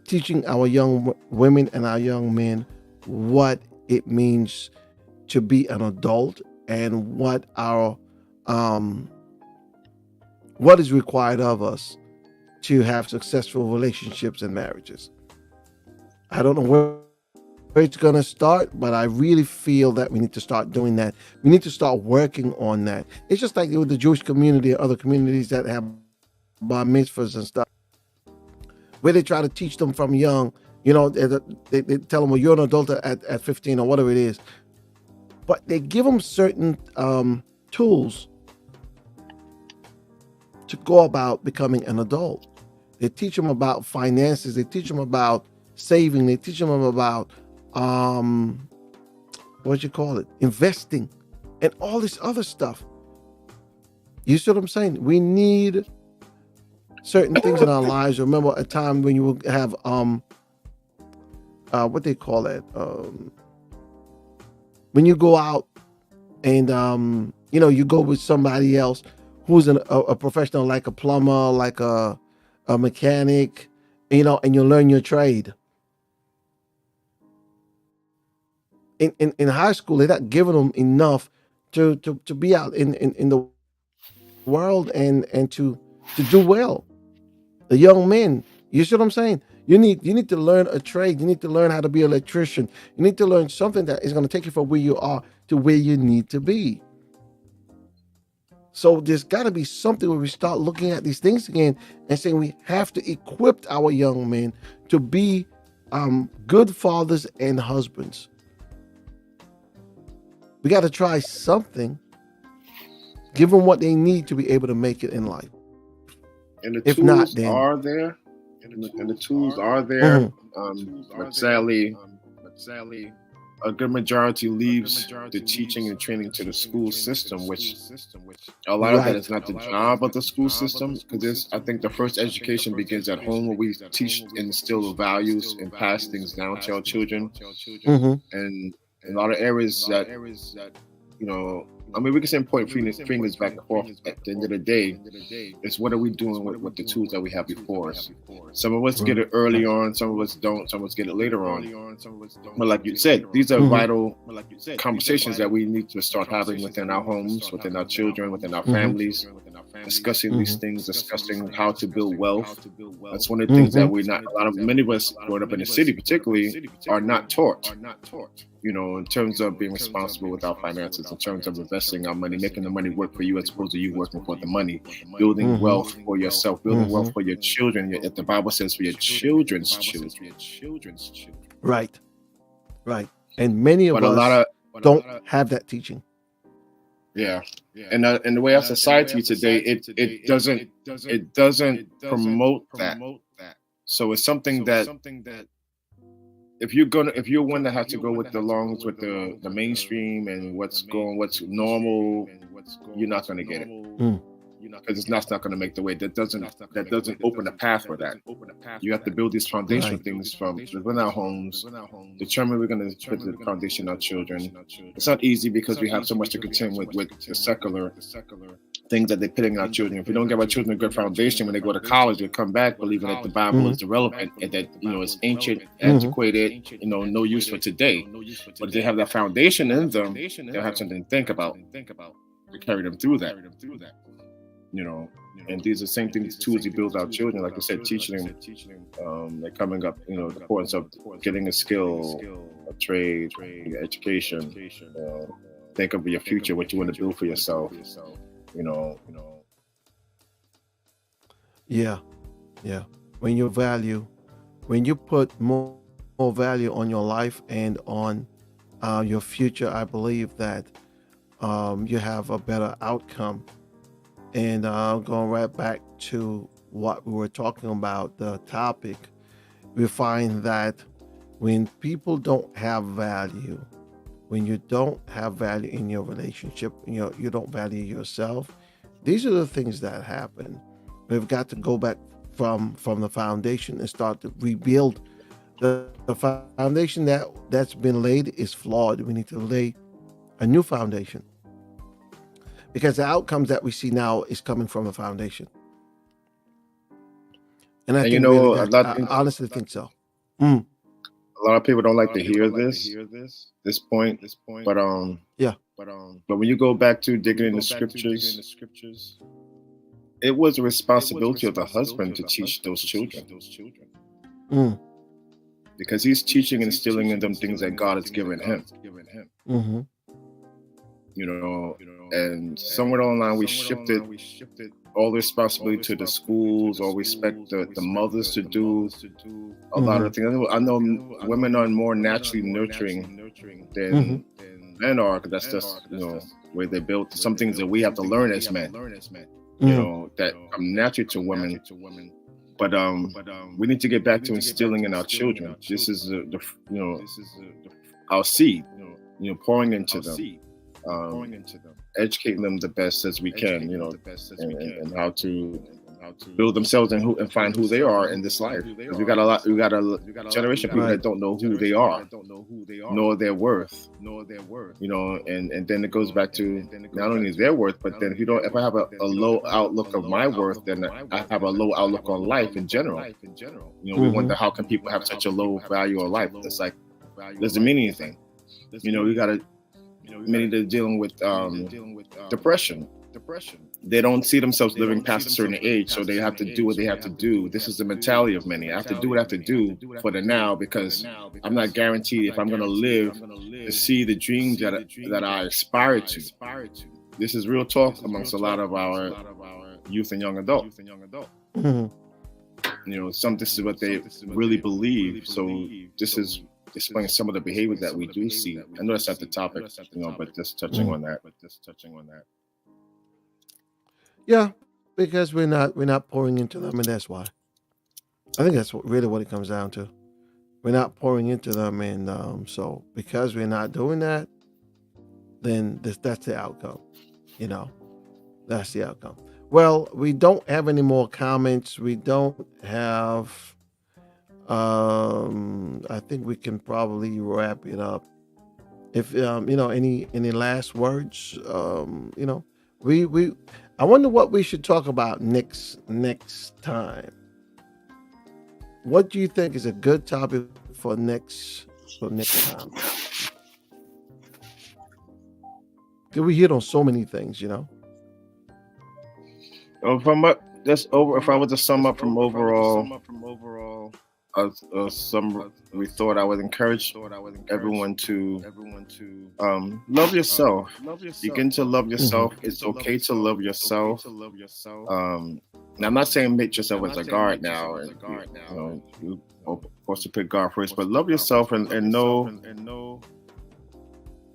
S1: teaching our young women and our young men what it means to be an adult and what is required of us to have successful relationships and marriages. I don't know where it's going to start, but I really feel that we need to start doing that. We need to start working on that. It's just like with the Jewish community or other communities that have bar mitzvahs and stuff, where they try to teach them from young. You know, they tell them, well, you're an adult at 15 or whatever it is. But they give them certain tools to go about becoming an adult. They teach them about finances. They teach them about saving. They teach them about investing, and all this other stuff. You see what I'm saying? We need certain things in our lives. Remember a time when you would have what they call it, when you go out and you go with somebody else who's a professional, like a plumber, like a mechanic, and you learn your trade. In high school, they're not giving them enough to be out in the world and to do well. The young men, you see what I'm saying? You need to learn a trade. You need to learn how to be an electrician. You need to learn something that is going to take you from where you are to where you need to be. So there's got to be something where we start looking at these things again and saying we have to equip our young men to be good fathers and husbands. We got to try something, give them what they need to be able to make it in life.
S2: And the
S1: If
S2: tools
S1: not, then
S2: are there. And the tools are there. But sadly, a good majority leaves the teaching and training to the school system, which a lot of that is not the job of the school system. Because I think the first education begins at home, where we teach and instill the values and pass things down to our children.
S1: Mm-hmm.
S2: And in a lot of areas that, you know, I mean, we can say point fingers back and forth. At the end of the day, it's what are we doing with the tools that we have before us? Some of us get it early on, some of us don't, some of us get it later on. But like you said, these are vital conversations that we need to start having within our homes, within our children, within our families, discussing these things, discussing how to build wealth. That's one of the things that many of us growing up in the city particularly are not taught. You know, in terms of being responsible with our finances, in terms of investing our money, making the money work for you as opposed to you working for the money, building wealth for yourself, building wealth for your children. If the Bible says for your children's children.
S1: Right. And many of us don't have that teaching.
S2: Yeah. And the way our society today, it doesn't promote that. So it's something that if you're one that has to go with the longs with the mainstream and what's normal, you're not going to get it. Because it's not going to make the way. That doesn't open a path for that. You have to build these foundational things from within our homes. Determine we're going to put the foundation on our children. It's not easy because we have so much to contend with the secular things that they're putting on our children. If we don't give our children a good foundation when they go to college, they come back believing that the Bible is irrelevant and that it's ancient, antiquated, no use for today. But if they have that foundation in them, they'll have something to think about to carry them through that. And these are the same things, tools we build our children, like I said, teaching them, they're coming up, the importance of getting a skill, a trade, education, think of your future, what you want to build for yourself,
S1: Yeah. When you put more value on your life and on your future, I believe that you have a better outcome. And going right back to what we were talking about, the topic, we find that when people don't have value, when you don't have value in your relationship, you don't value yourself, these are the things that happen. We've got to go back from the foundation and start to rebuild. The foundation that's been laid is flawed. We need to lay a new foundation, because the outcomes that we see now is coming from the foundation. And I think I honestly think so.
S2: A lot of people don't like to hear this point, but but when you go back to digging in the scriptures, it was a responsibility of the husband to teach those children, because he's teaching and instilling in them things that God has given him. And somewhere along the line we shifted all the responsibility to the schools, or we expect the mothers to do a lot of things. I know women are more naturally nurturing than men are, because that's just where they're built. Some things that we have to learn as men, that come naturally to women. But we need to get back to instilling in our children. This is our seed, pouring into them. Educating them the best as we can, and how to build themselves and find who they are in this life. Because we got a generation of people that don't know who they are, nor their worth. And then it goes back to not only their worth, but then if I have a low outlook of my worth, then I have a low outlook on life in general. We wonder, how can people have such a low value on life? It's like, doesn't mean anything. We got to. Many that are dealing with depression. They don't see themselves living past a certain age, so they have to do what they have to do. This is the mentality of many. I have to do what I have to do for the now, because I'm not guaranteed if I'm going to live to see the dreams that I aspire to. This is real talk amongst a lot of our youth and young adult. This is what they really believe. So this is explain some of the behaviors that we do see. I know that's not the topic, but just touching on that.
S1: Yeah, because we're not pouring into them, and that's why. I think that's really what it comes down to. We're not pouring into them, and so because we're not doing that, then that's the outcome. You know, that's the outcome. Well, we don't have any more comments. We don't have. I think we can probably wrap it up. If any last words, we I wonder what we should talk about next time. What do you think is a good topic for next time? 'Cause we hit on so many things,
S2: If I was to sum up from overall, we thought I would encourage everyone to love yourself. Begin to love yourself. It's okay to love yourself. Now I'm not saying make yourself as a guard now, and you of course to put God first, but love yourself and know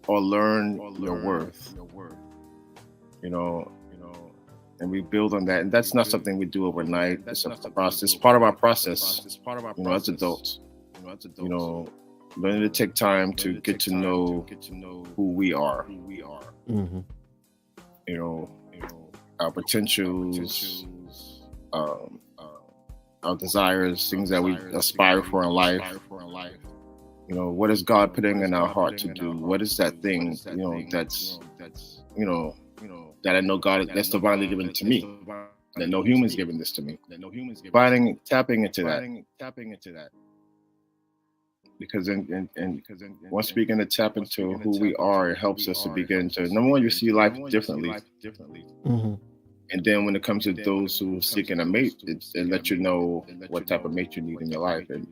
S2: or learn your worth. And we build on that, and that's not something we do overnight. It's a process. It's part of our process. As adults, learning to take time to get to know who we are.
S1: Mm-hmm.
S2: Our potentials, our desires, things that we aspire for in life. What is God putting in our heart to do? What is that thing, that's that I know God, that's divinely given to me, that no human's given this to me. Tapping into that. Because once we begin to tap into who we are, it helps us to begin to, number one, you see life differently.
S1: Mm-hmm.
S2: And then when it comes to those who are seeking a mate, it lets you know what type of mate you need in your life, and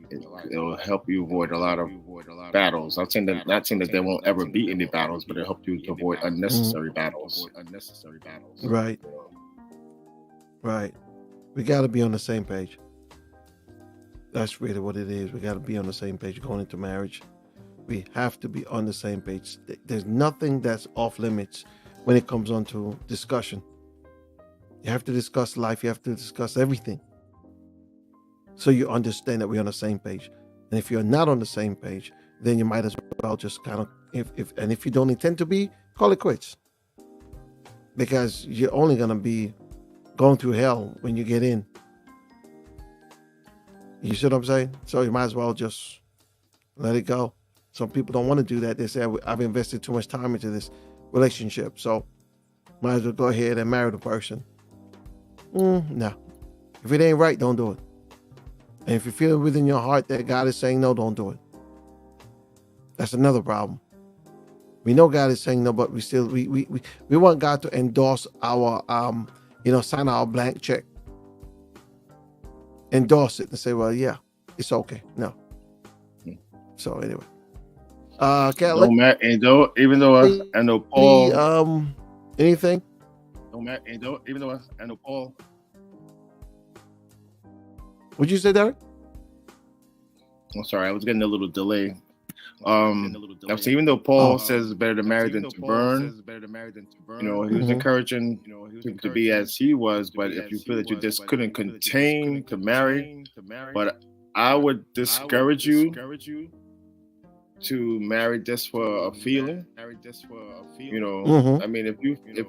S2: it'll help you avoid a lot of battles. Not saying that there won't ever be any battles, but it'll help you to avoid unnecessary battles.
S1: Right. We got to be on the same page. That's really what it is. We got to be on the same page going into marriage. We have to be on the same page. There's nothing that's off limits when it comes on to discussion. You have to discuss life. You have to discuss everything, so you understand that we're on the same page. And if you're not on the same page, then you might as well just kind of, if you don't intend to be, call it quits, because you're only gonna be going through hell when you get in. You see what I'm saying? So you might as well just let it go. Some people don't want to do that. They say, I've invested too much time into this relationship, so might as well go ahead and marry the person. No. If it ain't right, don't do it. And if you feel within your heart that God is saying no, don't do it. That's another problem. We know God is saying no, but we still we want God to endorse our sign our blank check. Endorse it and say, well, yeah, it's okay. No. So anyway.
S2: No, Matt, even though I know Paul.
S1: Anything?
S2: No, Matt, even though I know Paul.
S1: What'd you say, Derek?
S2: I'm sorry, I was getting a little delay. I'm saying, even though Paul says it's better to marry than to burn, he was encouraging to be as he was. But if you feel that you just couldn't contain to marry, but I would discourage you to marry just for a feeling. I mean, if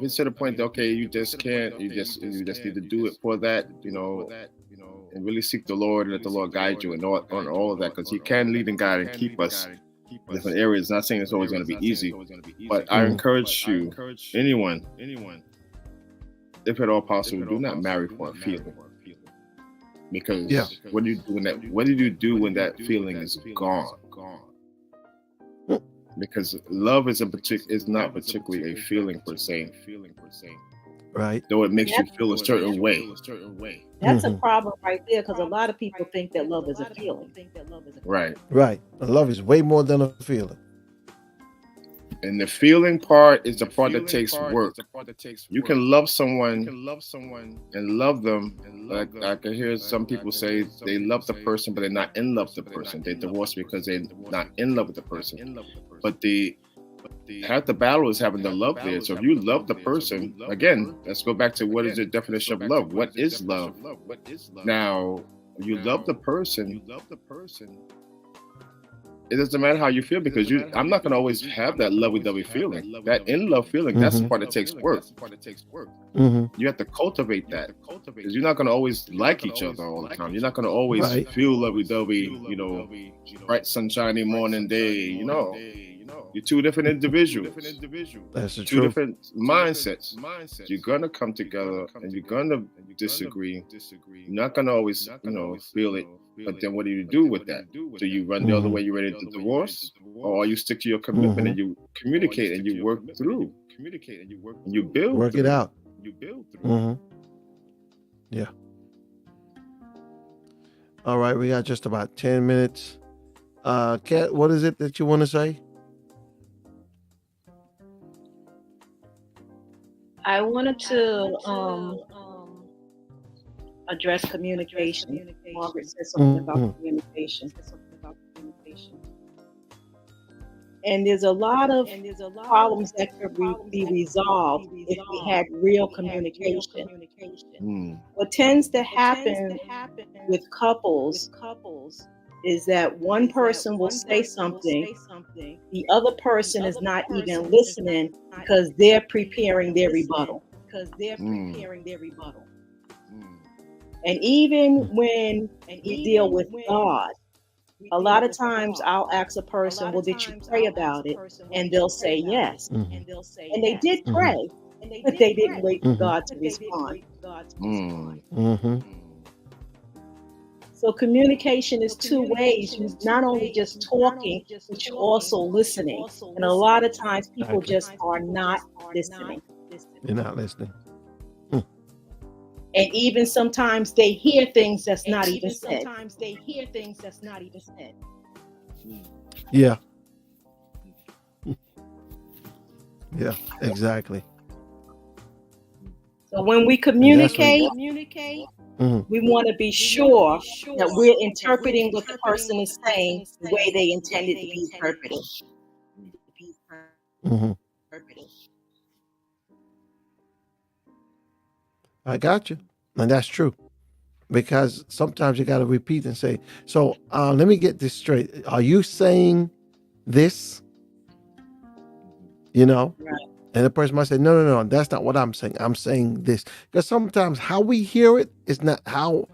S2: it's to the point that, okay, you just can't, you just need to do it for that, and really seek the Lord and let the Lord guide you and on all of that, because He can lead and guide and keep us in different areas. Not saying it's always going to be easy, but I encourage you, anyone, if at all possible, do not marry for a feeling. Because what do you do when that feeling is gone? Because love is not particularly a feeling per se.
S1: Right.
S2: Though it makes you feel a certain way.
S3: That's a problem right there, because a lot of people think that love is a feeling.
S2: Right.
S1: Love is way more than a feeling.
S2: And the feeling part is the part that takes work. You can love someone and love them. Like I can hear some people say they love the person, but they're not in love with the person. They divorce because they're not in love with the person. But half the battle is having the love there. So if you love the person, again, let's go back to what is the definition of love? What is love? Now, you love the person, it doesn't matter how you feel because I'm not gonna always have that lovey-dovey feeling. That in love feeling, that's the part that takes work. You have to cultivate that because you're not gonna always like each other all the time. You're not gonna always feel lovey-dovey, bright sunshiny morning day. You're two different individuals.
S1: That's the
S2: two
S1: truth.
S2: different mindsets. You're gonna come together and you're gonna disagree. You're not gonna always, feel it. But then what do you do with that? Do you run the other way? You ready to divorce, or you stick to your commitment and you communicate and you work through, and you build,
S1: Work it out. Yeah. All right, we got just about 10 minutes. Kat, what is it that you want to say?
S3: I wanted to address communication. Margaret said something about communication. And there's a lot of problems that could be resolved if we had real communication. What tends to happen with couples is that one person will say something, the other person is not even listening because they're preparing their rebuttal. And even when you deal with God, a lot of times I'll ask a person, well, did you pray about it? And they'll say yes. And they did pray, but they didn't wait for God to respond. So communication is two ways. You're not only just talking, but you're also listening. And a lot of times people just are not listening.
S1: They're not listening.
S3: And even sometimes they hear things that's not even said.
S1: Yeah. Yeah, exactly.
S3: So when we communicate, we want to be sure that we're interpreting what the person is saying the way they intended to be interpreted.
S1: I got you. And that's true. Because sometimes you got to repeat and say, so let me get this straight. Are you saying this? Right. And the person might say, no, that's not what I'm saying. I'm saying this. Because sometimes how we hear it is not how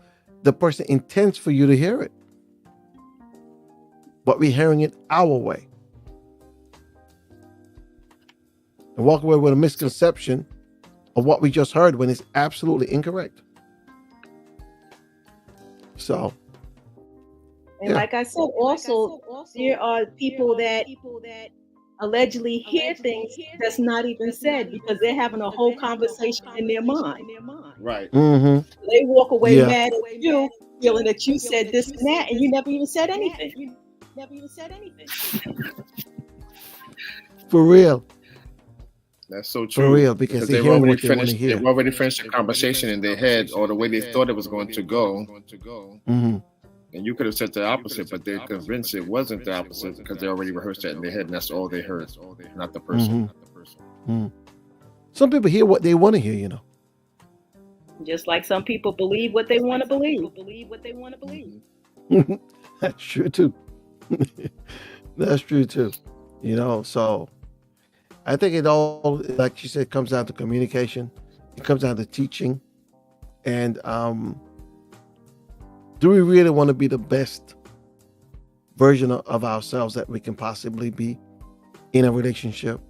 S1: the person intends for you to hear it. But we're hearing it our way. And walk away with a misconception of what we just heard when it's absolutely incorrect. So.
S3: And like I said, also, there are people that allegedly hear things that's not even said because they're having a whole conversation in their mind.
S2: Right.
S3: So they walk away mad at you, feeling that you said this and that, and you never even said anything.
S1: For real.
S2: That's so true.
S1: For real, because they've already finished
S2: the conversation in their head or the way they thought it was going to go. And you could have said the opposite, but they're convinced it wasn't the opposite because they already rehearsed that in their head, and that's all they heard, not the person.
S1: Some people hear what they want to hear,
S3: Just like some people believe what they want to believe.
S1: That's true too. That's true too. So I think it all, like you said, comes down to communication. It comes down to teaching. And do we really want to be the best version of ourselves that we can possibly be in a relationship?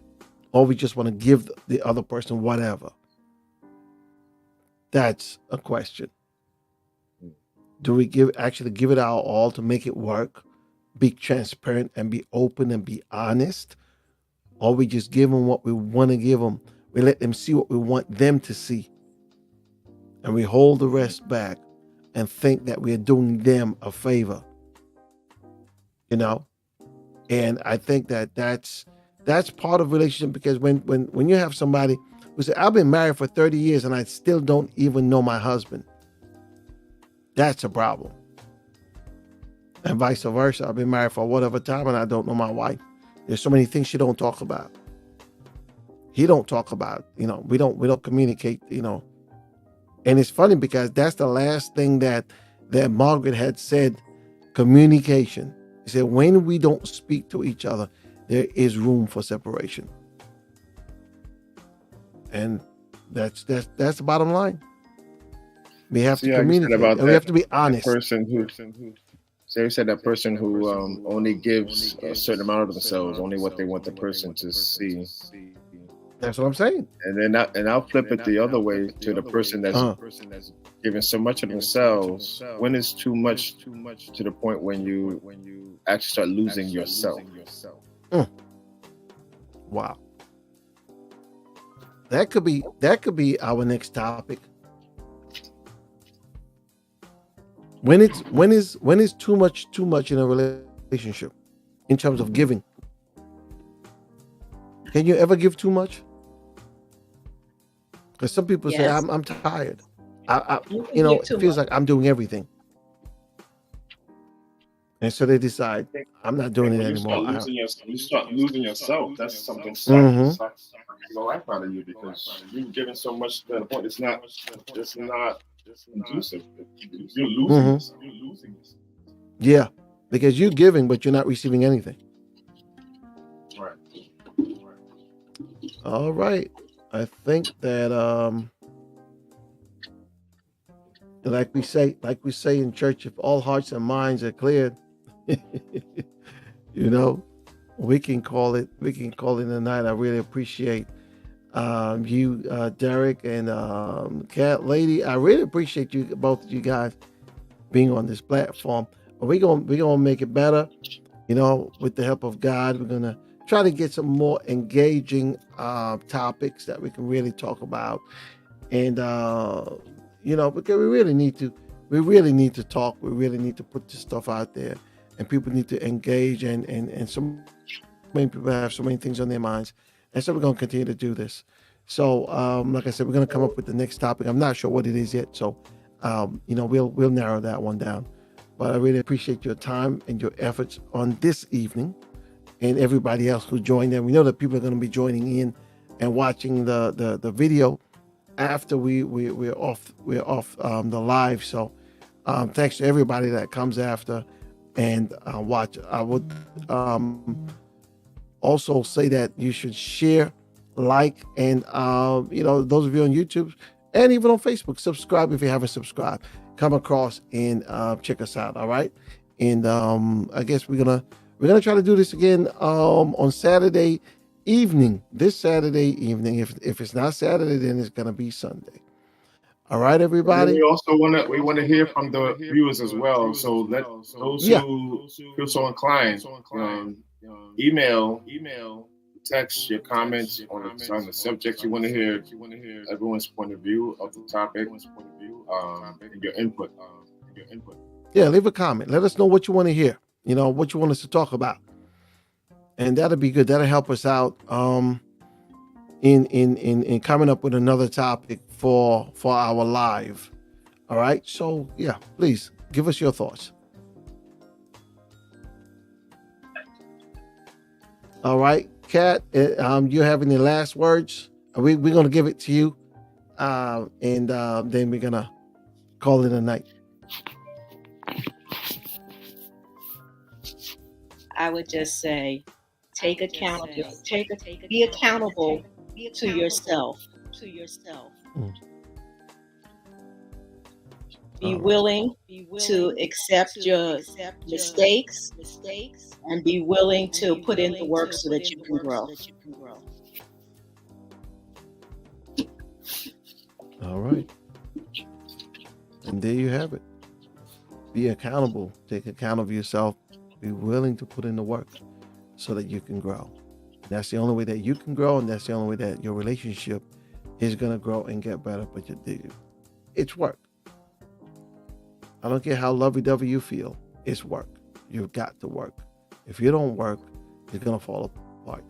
S1: Or we just want to give the other person whatever? That's a question. Do we actually give it our all to make it work, be transparent and be open and be honest? Or we just give them what we want to give them. We let them see what we want them to see. And we hold the rest back and think that we're doing them a favor. And I think that's part of relationship, because when you have somebody who says, I've been married for 30 years and I still don't even know my husband, that's a problem. And vice versa. I've been married for whatever time and I don't know my wife. There's so many things she don't talk about. He don't talk about, we don't communicate, And it's funny because that's the last thing that Margaret had said, communication. said, when we don't speak to each other, there is room for separation. And that's the bottom line. We have to communicate, and we have to be honest.
S2: They said that person who only gives a certain amount of themselves, only what they want the person to see.
S1: That's what I'm saying.
S2: And then I'll flip it the other way to the person that's giving so much of themselves. When is too much to the point when you actually start losing yourself?
S1: Wow. That could be our next topic. When is too much in a relationship in terms of giving? Can you ever give too much? Because some people say, I'm tired. It feels like I'm doing everything. And so they decide, I'm not doing it anymore.
S2: You start losing yourself. That's something life out of you, because you're giving so much to the point it's not conducive. You're losing yourself.
S1: Yeah, because you're giving, but you're not receiving anything.
S2: Right.
S1: All right. I think that like we say in church, if all hearts and minds are cleared, we can call it a night. I really appreciate you, Derek, and Cat Lady. I really appreciate you, both of you guys, being on this platform. We're gonna make it better, with the help of God. We're gonna try to get some more engaging topics that we can really talk about, and because we really need to talk. We really need to put this stuff out there, and people need to engage, and so many people have so many things on their minds, and so we're going to continue to do this. So like I said, we're going to come up with the next topic. I'm not sure what it is yet, so we'll narrow that one down. But I really appreciate your time and your efforts on this evening, and everybody else who joined in. We know that people are going to be joining in and watching the video after we're off the live. So thanks to everybody that comes after and watch. I would also say that you should share, like, and those of you on YouTube and even on Facebook, subscribe if you haven't subscribed. Come across and check us out. All right, and I guess we're gonna try to do this again on Saturday evening. This Saturday evening. If it's not Saturday, then it's gonna be Sunday. All right, everybody.
S2: We also want to hear from the viewers as well. So let those who feel so inclined, email, text your comments on the subject you want to hear. Everyone's point of view of the topic, and your input.
S1: Yeah, leave a comment. Let us know what you want to hear. What you want us to talk about, and that'll be good. That'll help us out in coming up with another topic for our live. All right. So yeah, please give us your thoughts. All right, Kat, you have any last words? We're going to give it to you, and then we're going to call it a night.
S3: I would just say, be accountable to yourself. Be willing to accept your mistakes, and be willing to put in the work so that you can grow.
S1: All right. And there you have it. Be accountable. Take account of yourself. Be willing to put in the work so that you can grow. That's the only way that you can grow, and that's the only way that your relationship is going to grow and get better. But it's work. I don't care how lovey-dovey you feel. It's work. You've got to work. If you don't work, it's going to fall apart.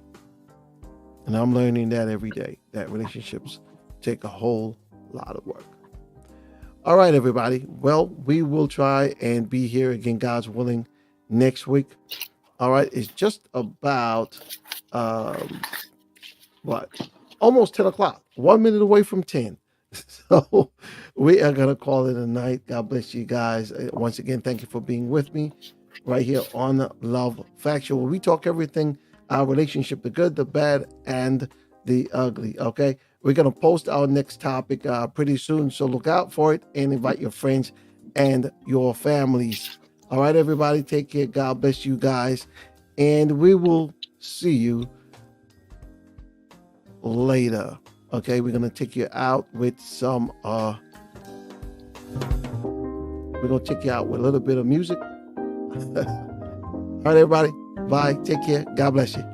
S1: And I'm learning that every day, that relationships take a whole lot of work. All right, everybody. Well, we will try and be here again, God's willing, next week. All right. It's just about, almost 10 o'clock, 1 minute away from 10. So we are going to call it a night. God bless you guys. Once again, thank you for being with me. right here on the Love Factual. We talk everything, our relationship, the good, the bad, and the ugly. Okay, we're gonna post our next topic pretty soon, so look out for it and invite your friends and your families. All right, everybody, take care. God bless you guys, and we will see you later. Okay, we're gonna take you out with some we're gonna take you out with a little bit of music. All right, everybody, bye, take care, God bless you.